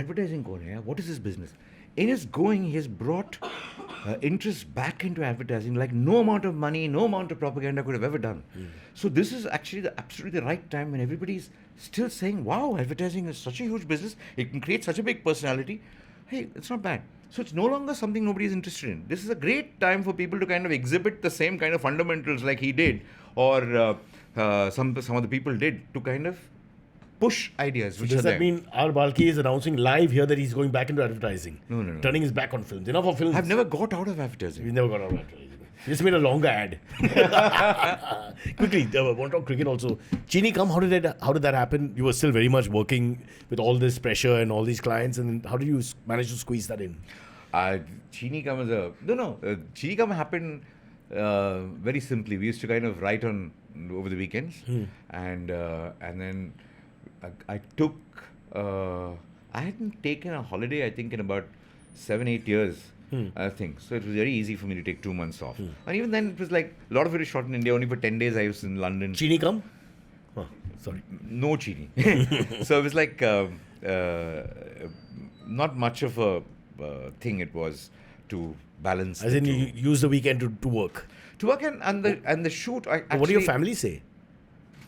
Advertising kaun hai yaar? What is his business?" In his going, he has brought interest back into advertising like no amount of money, no amount of propaganda could have ever done. So this is actually absolutely the right time when everybody's still saying, wow, advertising is such a huge business. It can create such a big personality. Hey, it's not bad. So it's no longer something nobody is interested in. This is a great time for people to kind of exhibit the same kind of fundamentals like he did, or some of the people did, to kind of push ideas. Which Does are that there. mean our Balki is announcing live here that he's going back into advertising? No. Turning his back on films. Enough of films. I've never got out of advertising. We never got out of advertising. We just made a longer ad. Quickly, I want to talk cricket also. Cheeni Kum, how did that happen? You were still very much working with all this pressure and all these clients, and how did you manage to squeeze that in? Cheeni Kum is Cheeni Kum happened very simply. We used to kind of write on over the weekends, and then I took. I hadn't taken a holiday, I think, in about 7-8 years. I think so. It was very easy for me to take 2 months off, and even then, it was like a lot of it is shot in India. Only for 10 days, I was in London. Cheeni Kum? Oh, sorry. No Cheeni. So it was like not much of a thing. It was to balance. As in, you use the weekend to work. To work and the shoot. What do your family say?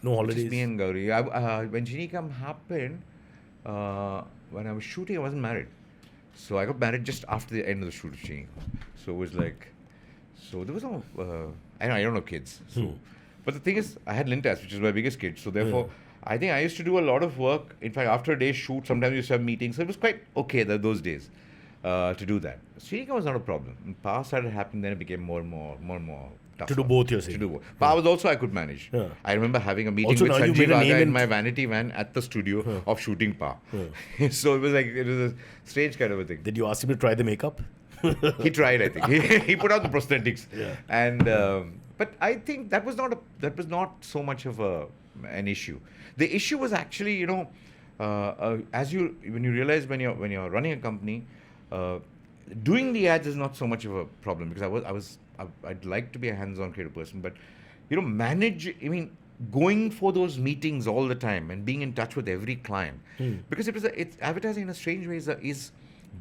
No holidays. Just me and Gauri. When Cheeni Kum happened, when I was shooting, I wasn't married. So I got married just after the end of the shoot of Cheeni Kum. So it was like, so there was no, I don't know kids. So, but the thing is, I had Lintas, which is my biggest kid. So therefore, I think I used to do a lot of work. In fact, after a day's shoot, sometimes we used to have meetings. So it was quite okay those days to do that. Cheeni Kum was not a problem. When Pa started happening, then it became more and more tougher. To do both, you're saying? To do both. Pa was also I could manage. Yeah. I remember having a meeting Also, with now you Sanjeev made a name Aga in in- my vanity van at the studio of shooting Pa. So it was a strange kind of a thing. Did you ask him to try the makeup? He tried, I think. He put out the prosthetics. Yeah. And but I think that was not so much of an issue. The issue was actually, when you realize when you're running a company, doing the ads is not so much of a problem, because I'd like to be a hands-on creative person, but going for those meetings all the time and being in touch with every client, because it's advertising in a strange way is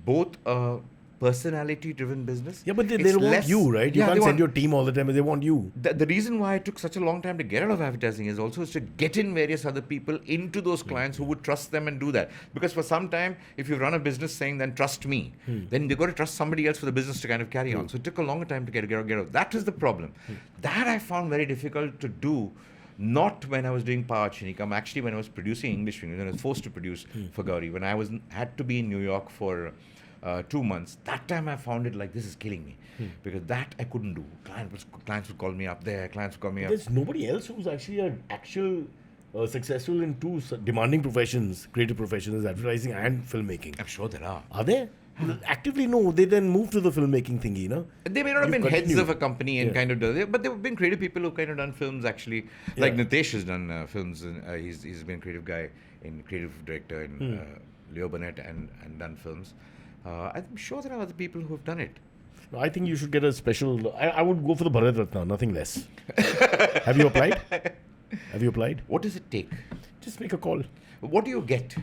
both a personality-driven business. Yeah, but they It's want less- you, right? You Yeah, can't they send want- your team all the time, but they want you. The reason why it took such a long time to get out of advertising is to get in various other people into those clients who would trust them and do that. Because for some time, if you run a business saying, then trust me, then they've got to trust somebody else for the business to kind of carry on. So it took a longer time to get out. That is the problem. That I found very difficult to do. Not when I was doing Power Cheeni Kum, actually when I was producing English films, when I was forced to produce for Gauri, when I had to be in New York for 2 months, that time I found it like, this is killing me, because that I couldn't do. Clients would call me up there, clients would call me up. There's nobody else who's actually an actual successful in two demanding professions, creative professions, advertising and filmmaking. I'm sure there are. Are there? Actively, no. They then move to the filmmaking thingy, no? They may not have You been heads continue. of a company and kind of do it, but there have been creative people who've kind of done films actually. Like Nitesh has done films, and he's been a creative guy, creative director in Leo Burnett and done films. I'm sure there are other people who have done it. No, I think you should get a special. I would go for the Bharat Ratna, nothing less. Have you applied? Have you applied? What does it take? Just make a call. What do you get?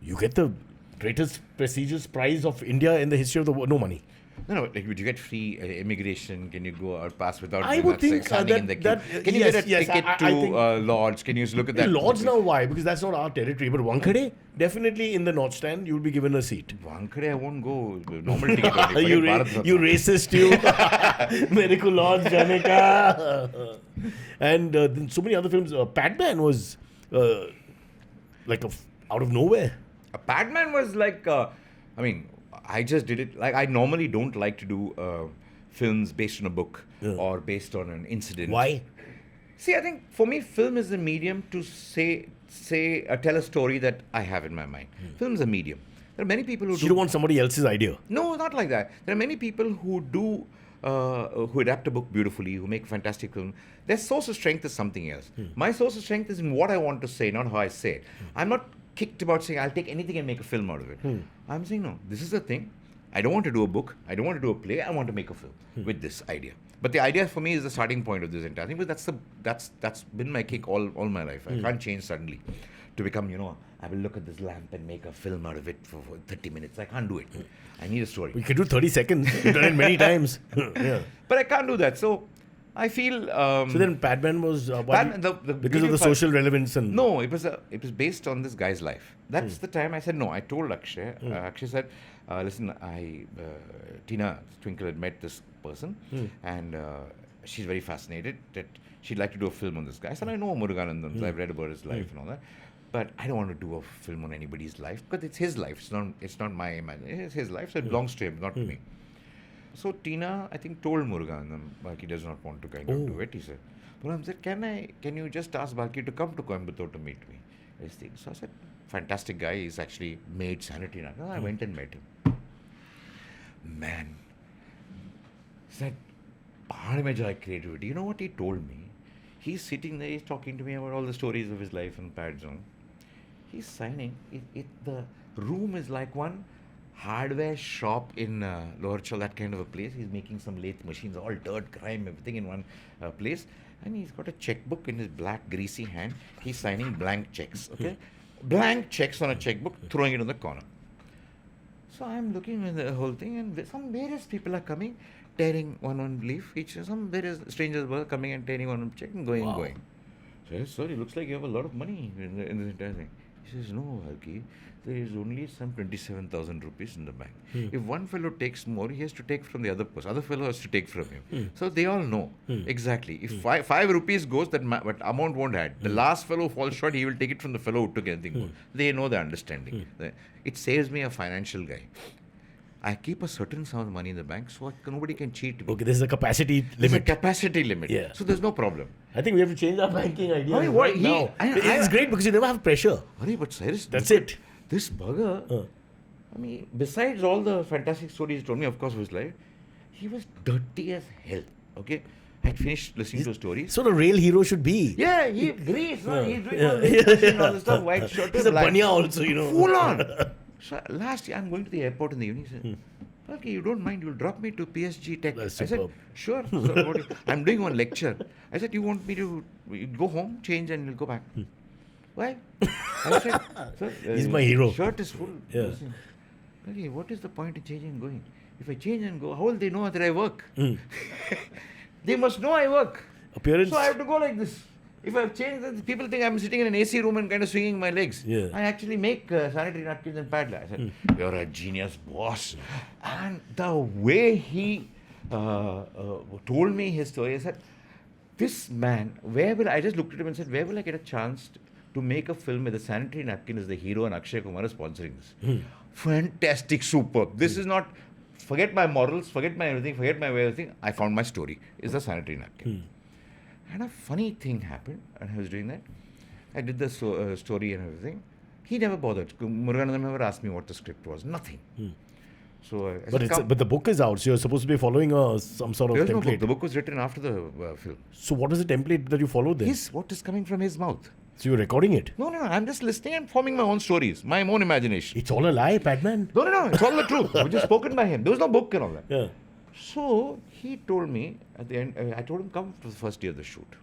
You get the greatest prestigious prize of India in the history of the world. No money. No, like, would you get free immigration? Can you go or pass without I would think standing in the queue? Can you yes, get a yes, ticket I to think- Lords? Can you look at that? Lords now, why? Because that's not our territory. But Wankhede, definitely in the North Stand, you'll be given a seat. Wankhede, I won't go. Normal ticket only. you, Forget Bharat Ratna. you racist, you. Mere ko Lords jaane ka. And then so many other films. Padman was like out of nowhere. Padman was like, I just did it. Like, I normally don't like to do films based on a book or based on an incident. Why? See, I think for me, film is a medium to tell a story that I have in my mind. Film is a medium. There are many people who You don't want somebody else's idea. No, not like that. There are many people who do, who adapt a book beautifully, who make fantastic film. Their source of strength is something else. My source of strength is in what I want to say, not how I say it. I'm not kicked about saying I'll take anything and make a film out of it. I'm saying, no, this is the thing. I don't want to do a book. I don't want to do a play. I want to make a film with this idea. But the idea for me is the starting point of this entire thing. But that's been my kick all my life. I can't change suddenly to become, I will look at this lamp and make a film out of it for 30 minutes. I can't do it. I need a story. We can do 30 seconds. You've done it many times. Yeah. But I can't do that. So I feel. So then Padman was Padman, the because beauty of the of social relevance and No, it was based on this guy's life. That's the time I said no. I told Akshay. Akshay said, "Listen, Tina Twinkle had met this person, and she's very fascinated that she'd like to do a film on this guy." I said, "I know Muruganandan. I've read about his life and all that, but I don't want to do a film on anybody's life because it's his life. It's not my imagination. It's his life, so it belongs to him, not to me." So Tina, I think, told Muruganandan Balki does not want to kind of do it. He said, Muruganandan said, "Can you just ask Balki to come to Coimbatore to meet me?" So I said, "Fantastic guy. He's actually made sanitary napkins." I went and met him. Man, said, "Bahar mein jai creativity." You know what he told me? He's sitting there. He's talking to me about all the stories of his life in Pad Zone. He's signing. The room is like one hardware shop in Lower Chal, that kind of a place. He's making some lathe machines, all dirt, crime, everything in one place. And he's got a checkbook in his black, greasy hand. He's signing blank checks, okay? Blank checks on a checkbook, throwing it in the corner. So I'm looking at the whole thing, and some various people are coming, tearing one leaf each. Some various strangers were coming and tearing one check and going and going. So I said, "Sir, it looks like you have a lot of money in this entire thing." He says, "No, Balki, there is only some 27,000 rupees in the bank. If one fellow takes more, he has to take from the other person. Other fellow has to take from him." So they all know exactly. If 5 rupees goes, that amount won't add. The last fellow falls short, he will take it from the fellow who took anything more. They know the understanding. It saves me a financial guy. I keep a certain sum of money in the bank so nobody can cheat me. okay, there's a capacity There's a limit. capacity limit. Yeah. So there's no problem. I think we have to change our banking idea Honey, what now. I- It's great because you never have pressure. Honey, but Cyrus, That's look it. at this bugger, I mean, besides all the fantastic stories he told me, of course, of his life, he was dirty as hell. Okay? I had finished listening to his stories. So the real hero should be. Yeah, he Greece, no, he's doing all this all this stuff, white shirt. He's a black. banya also, you know. Full on. So last year, I'm going to the airport in the evening. He said, "Okay, you don't mind, you'll drop me to PSG Tech." That's I said, superb. "Sure." So I'm doing one lecture. I said, "You want me to go home, change, and you'll go back?" Why? I said, "Sir, He's my hero." Shirt is full. Yeah. Listen, okay, what is the point in changing and going? If I change and go, how will they know that I work? They must know I work. Appearance. So I have to go like this. If I've changed, then people think I'm sitting in an AC room and kind of swinging my legs. Yeah. I actually make sanitary napkins and pad. I said, "You're a genius, boss." And the way he told me his story, I said, "This man, I just looked at him and said, where will I get a chance to make a film with a sanitary napkin as the hero and Akshay Kumar is sponsoring this?" Fantastic, superb. This is not, forget my morals, forget my everything, forget my way of thinking. I found my story. It's the sanitary napkin. And a funny thing happened, and I was doing that. I did the story and everything. He never bothered. Muruganandan never asked me what the script was. Nothing. So I said, But the book is out, so you're supposed to be following some sort of There's no template. book. The book was written after the film. So what was the template that you followed then? What is coming from his mouth? So you're recording it? No. I'm just listening and forming my own stories, my own imagination. It's all a lie, Padman. No. It's all the truth, which is spoken by him. There was no book and all that. Yeah. So he told me at the end, I told him, "Come for the first day of the shoot."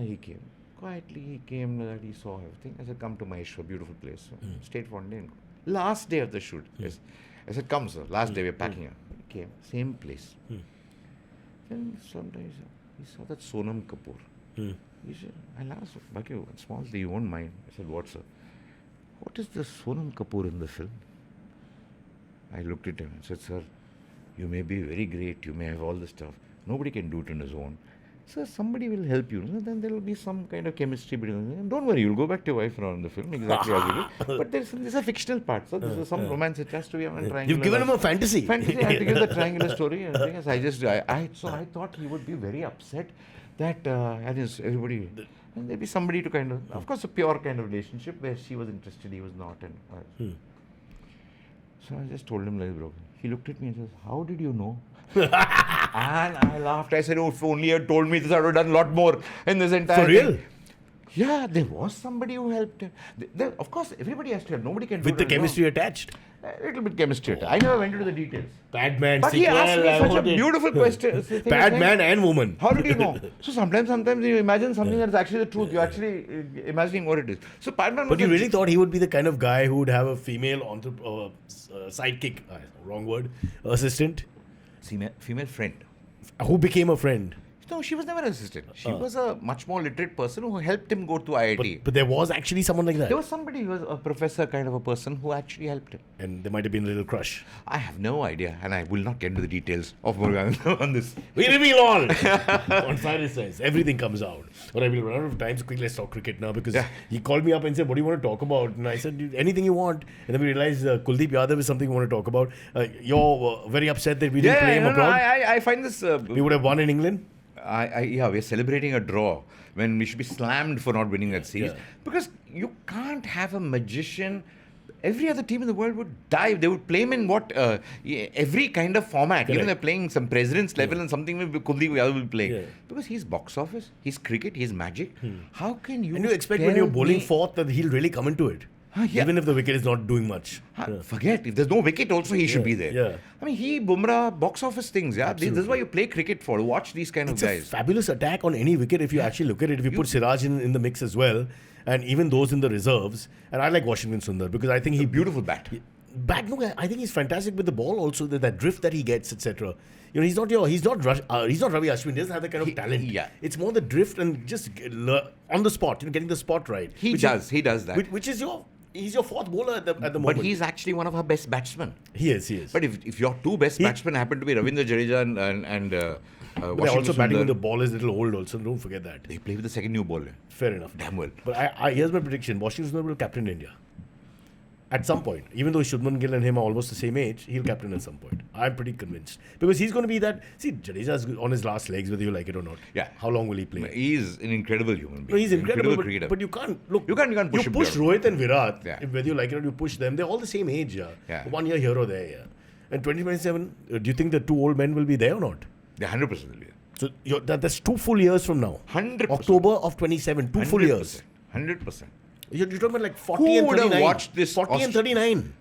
He came. Quietly, he came, he saw everything. I said, "Come to Maheshwar, beautiful place." Stayed for one day. Last day of the shoot. Yes. I said, "Come, sir. Last day, we're packing up." He came. Same place. Then sometimes he saw that Sonam Kapoor. He said, I'll ask, "Balki, one small thing, you won't mind." I said, "What, sir?" "What is the Sonam Kapoor in the film?" I looked at him and said, "Sir, you may be very great, you may have all the stuff. Nobody can do it on his own. Sir, somebody will help you. Then there will be some kind of chemistry between them. Don't worry, you'll go back to your wife around the film, exactly as you do. But there's a fictional part. So there's some romance. It has to be on a triangular. You've given him a fantasy. Fantasy. I have to give the triangular story. And thing is, I thought he would be very upset that everybody. And there'd be somebody to kind of course, a pure kind of relationship where she was interested, he was not. And so I just told him like broken. He looked at me and says, "How did you know?" And I laughed. I said, "Oh, if only you had told me this, I would have done a lot more in this entire For real? thing." Yeah, there was somebody who helped. Of course, everybody has to help. Nobody can do With the it alone. chemistry attached. A little bit chemistry. I never went into the details. Padman, But he asked me such a beautiful question. Padman and woman. How did you know? So sometimes you imagine something that's actually the truth. You're actually imagining what it is. So Padman But was you a really thought he would be the kind of guy who would have a female sidekick, wrong word, assistant, female friend. who became a friend. No, she was never an assistant. She was a much more literate person who helped him go to IIT. But there was actually someone like that. There was somebody who was a professor kind of a person who actually helped him. And there might have been a little crush. I have no idea, and I will not get into the details of Morgan on this. We reveal all! On Cyrus says, everything comes out. But I will run out of time, so quickly let's talk cricket now, because he called me up and said, what do you want to talk about? And I said, anything you want. And then we realized Kuldeep Yadav is something we want to talk about. You're very upset that we didn't play him abroad. I find this... we would have won in England. We're celebrating a draw when we should be slammed for not winning that series. Yeah. Because you can't have a magician. Every other team in the world would dive. They would play him in every kind of format. Correct. Even they're playing some president's level and something Kuldeep Yadav will play. Yeah. Because he's box office, he's cricket, he's magic. How can you... And you expect when you're bowling fourth that he'll really come into it. Even if the wicket is not doing much. Forget, if there's no wicket also he should be there. Yeah. I mean, Bumrah, box office things, This is why you play cricket for. Watch these kind of It's guys. a fabulous attack on any wicket if you actually look at it. If you put Siraj in the mix as well, and even those in the reserves. And I like Washington Sundar because I think Beautiful bat. I think he's fantastic with the ball also, that drift that he gets, etc. You know, he's not Ravi Ashwin. He doesn't have that kind of talent. It's more the drift and just on the spot, getting the spot right. He does that. Which is he's your fourth bowler at the moment. But he's actually one of our best batsmen. He is. But if your two best batsmen happen to be Ravindra Jadeja and they're Washington also batting Sundar, when the ball is a little old also, don't forget that. they play with the second new bowler. Fair enough. Damn well. But here's my prediction. Washington Sundar will captain India. At some point. Even though Shubman Gill and him are almost the same age, he'll captain at some point. I'm pretty convinced. Because he's going to be that... See, Jadeja's on his last legs, whether you like it or not. Yeah. How long will he play? He's an incredible human being. No, he's incredible, cricketer. but you can't... Look, You can't push him down. Rohit and Virat, Yeah. whether you like it or you push them, they're all the same age. Yeah. 1 year here or there. And 2027, do you think the two old men will be there or not? They're 100% will be there. So that's 2 full years from now. 100%. October of 27, 2 full years. 100%. You're talking about like 40 Who and would have 39. watched this 40 and 39.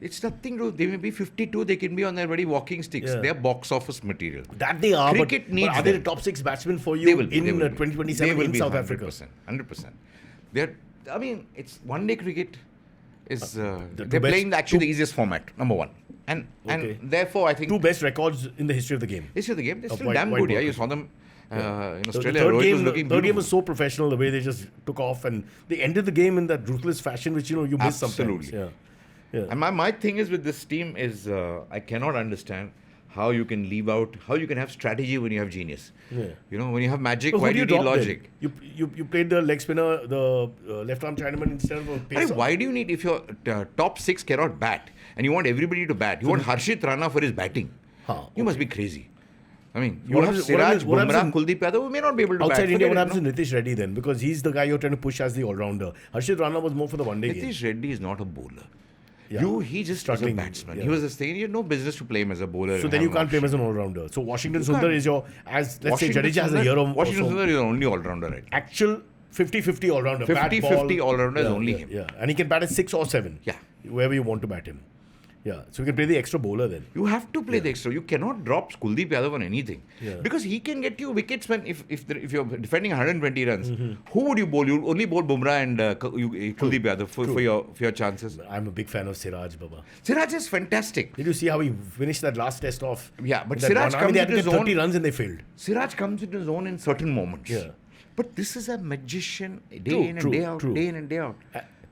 It's nothing to... They may be 52, they can be on their very walking sticks. Yeah. They're box office material. That they are, Cricket but needs are they them. the top 6 batsmen for They you will be. in They will be. 2027 They will in be South 100%, Africa? 100%. It's one-day cricket is... the they're two playing best- actually the easiest format, number one. And therefore, I think... 2 best records in the history of the game. History of the game, they're Of still white- damn white good, ball You cricket. saw them in The Australia. third Rohit game, was looking third game beautiful. was so professional, the way they just took off and they ended the game in that ruthless fashion, which you miss sometimes. Absolutely. And my thing is with this team is I cannot understand how you can leave out, how you can have strategy when you have genius. Yeah. When you have magic, So who why do you need drop then? logic? You played the leg spinner, the left arm Chinaman instead of a pacer. Why do you need, if your top 6 cannot bat and you want everybody to bat, you want Harshit Rana for his batting? You must be crazy. I mean, you What have happens- Siraj, what happens Bumrah, in- Kuldeep Yadav who may not be able to bat. Outside India, Forget what it, happens to Nitish Reddy then? Because he's the guy you're trying to push as the all-rounder. Harshit Rana was more for the one-day game. Nitish Reddy is not a bowler. Yeah. He just Struggling, was a batsman. yeah. He was a thing. You had no business to play him as a bowler. So and then have you can't play him option. as an all-rounder. So Washington You Sundar can't. is your, let's say Washington Jadeja has a Sundar- year or Washington so. Sundar is the only all-rounder right now. Actual 50-50 all-rounder. 50-50 all-rounder is only him. Yeah, and he can bat at 6 or 7. Yeah. Wherever you want to bat him. Yeah, so we can play the extra bowler then. You have to play the extra. You cannot drop Kuldeep Yadav on anything. Yeah. Because he can get you wickets when if you're defending 120 runs. Who would you bowl? You only bowl Bumrah and Kuldeep Yadav for your chances. I'm a big fan of Siraj, Baba. Siraj is fantastic. Did you see how he finished that last test off? Yeah, but With that Siraj one? I mean, comes they had to into get his 30 own. runs and they failed. Siraj comes into his own in certain moments. Yeah. But this is a magician day True, in and true, day out, true. day in and day out.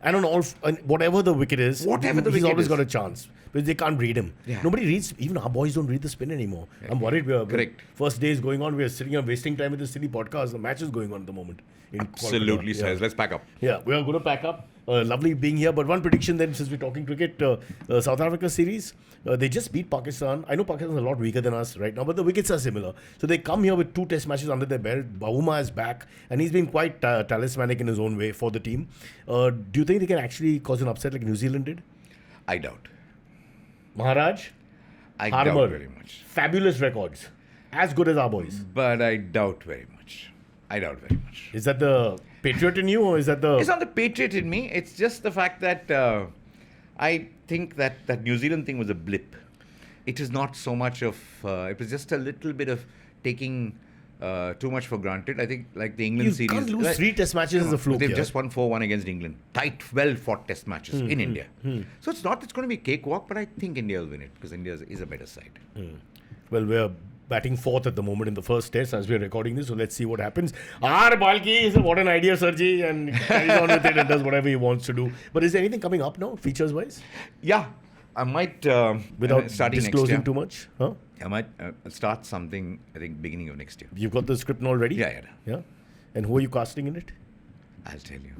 And on all, and whatever the wicket is, Whatever the he's wicket always is. got a chance. Because they can't read him. Yeah. Nobody reads, even our boys don't read the spin anymore. I'm worried. Correct. First day is going on, we're sitting here wasting time with this silly podcast. The match is going on at the moment. In Absolutely, Kolkata. Cyrus. Let's pack up. Yeah, we are going to pack up. Lovely being here. But one prediction then, since we're talking cricket, South Africa series, they just beat Pakistan. I know Pakistan is a lot weaker than us right now, but the wickets are similar. So they come here with 2 test matches under their belt. Bahuma is back, and he's been quite talismanic in his own way for the team. Do you think they can actually cause an upset like New Zealand did? I doubt. Maharaj, I Harmer, doubt very much. fabulous records. As good as our boys. But I doubt very much. I doubt very much. Is that the patriot in you, or is that the... It's not the patriot in me. It's just the fact that I think that New Zealand thing was a blip. It is not so much of... it was just a little bit of taking too much for granted. I think like the England You series... can't lose 3 test matches as a fluke. They've Yeah? just won 4-1 against England. Tight, well-fought test matches in India. So it's going to be a cakewalk, but I think India will win it because India is a better side. Well, we're batting fourth at the moment in the first test as we're recording this. So let's see what happens. Balki, what an idea, Sirji, and carries on with it and does whatever he wants to do. But is there anything coming up now, features-wise? Yeah, I might Without starting disclosing next year. too much? Huh? I might start something. I think beginning of next year. You've got the script already? Yeah. Yeah. And who are you casting in it? I'll tell you.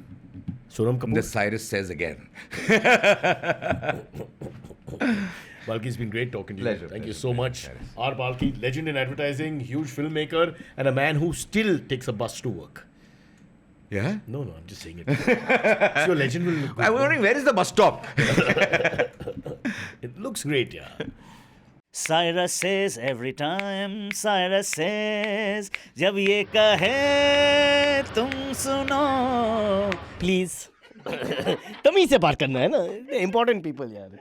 Sonam Kapoor? The Cyrus says again. Balki, it's been great talking to you. Pleasure, Thank you pleasure, so much. Cyrus. R. Balki, legend in advertising, huge filmmaker, and a man who still takes a bus to work. Yeah? No, I'm just saying it. So your legend will look good. I'm wondering, where is the bus stop? It looks great, yeah. Cyrus says every time, Cyrus says, जब ये कहे तुम सुनो, please. तमीज से बात करना है ना, important people यार.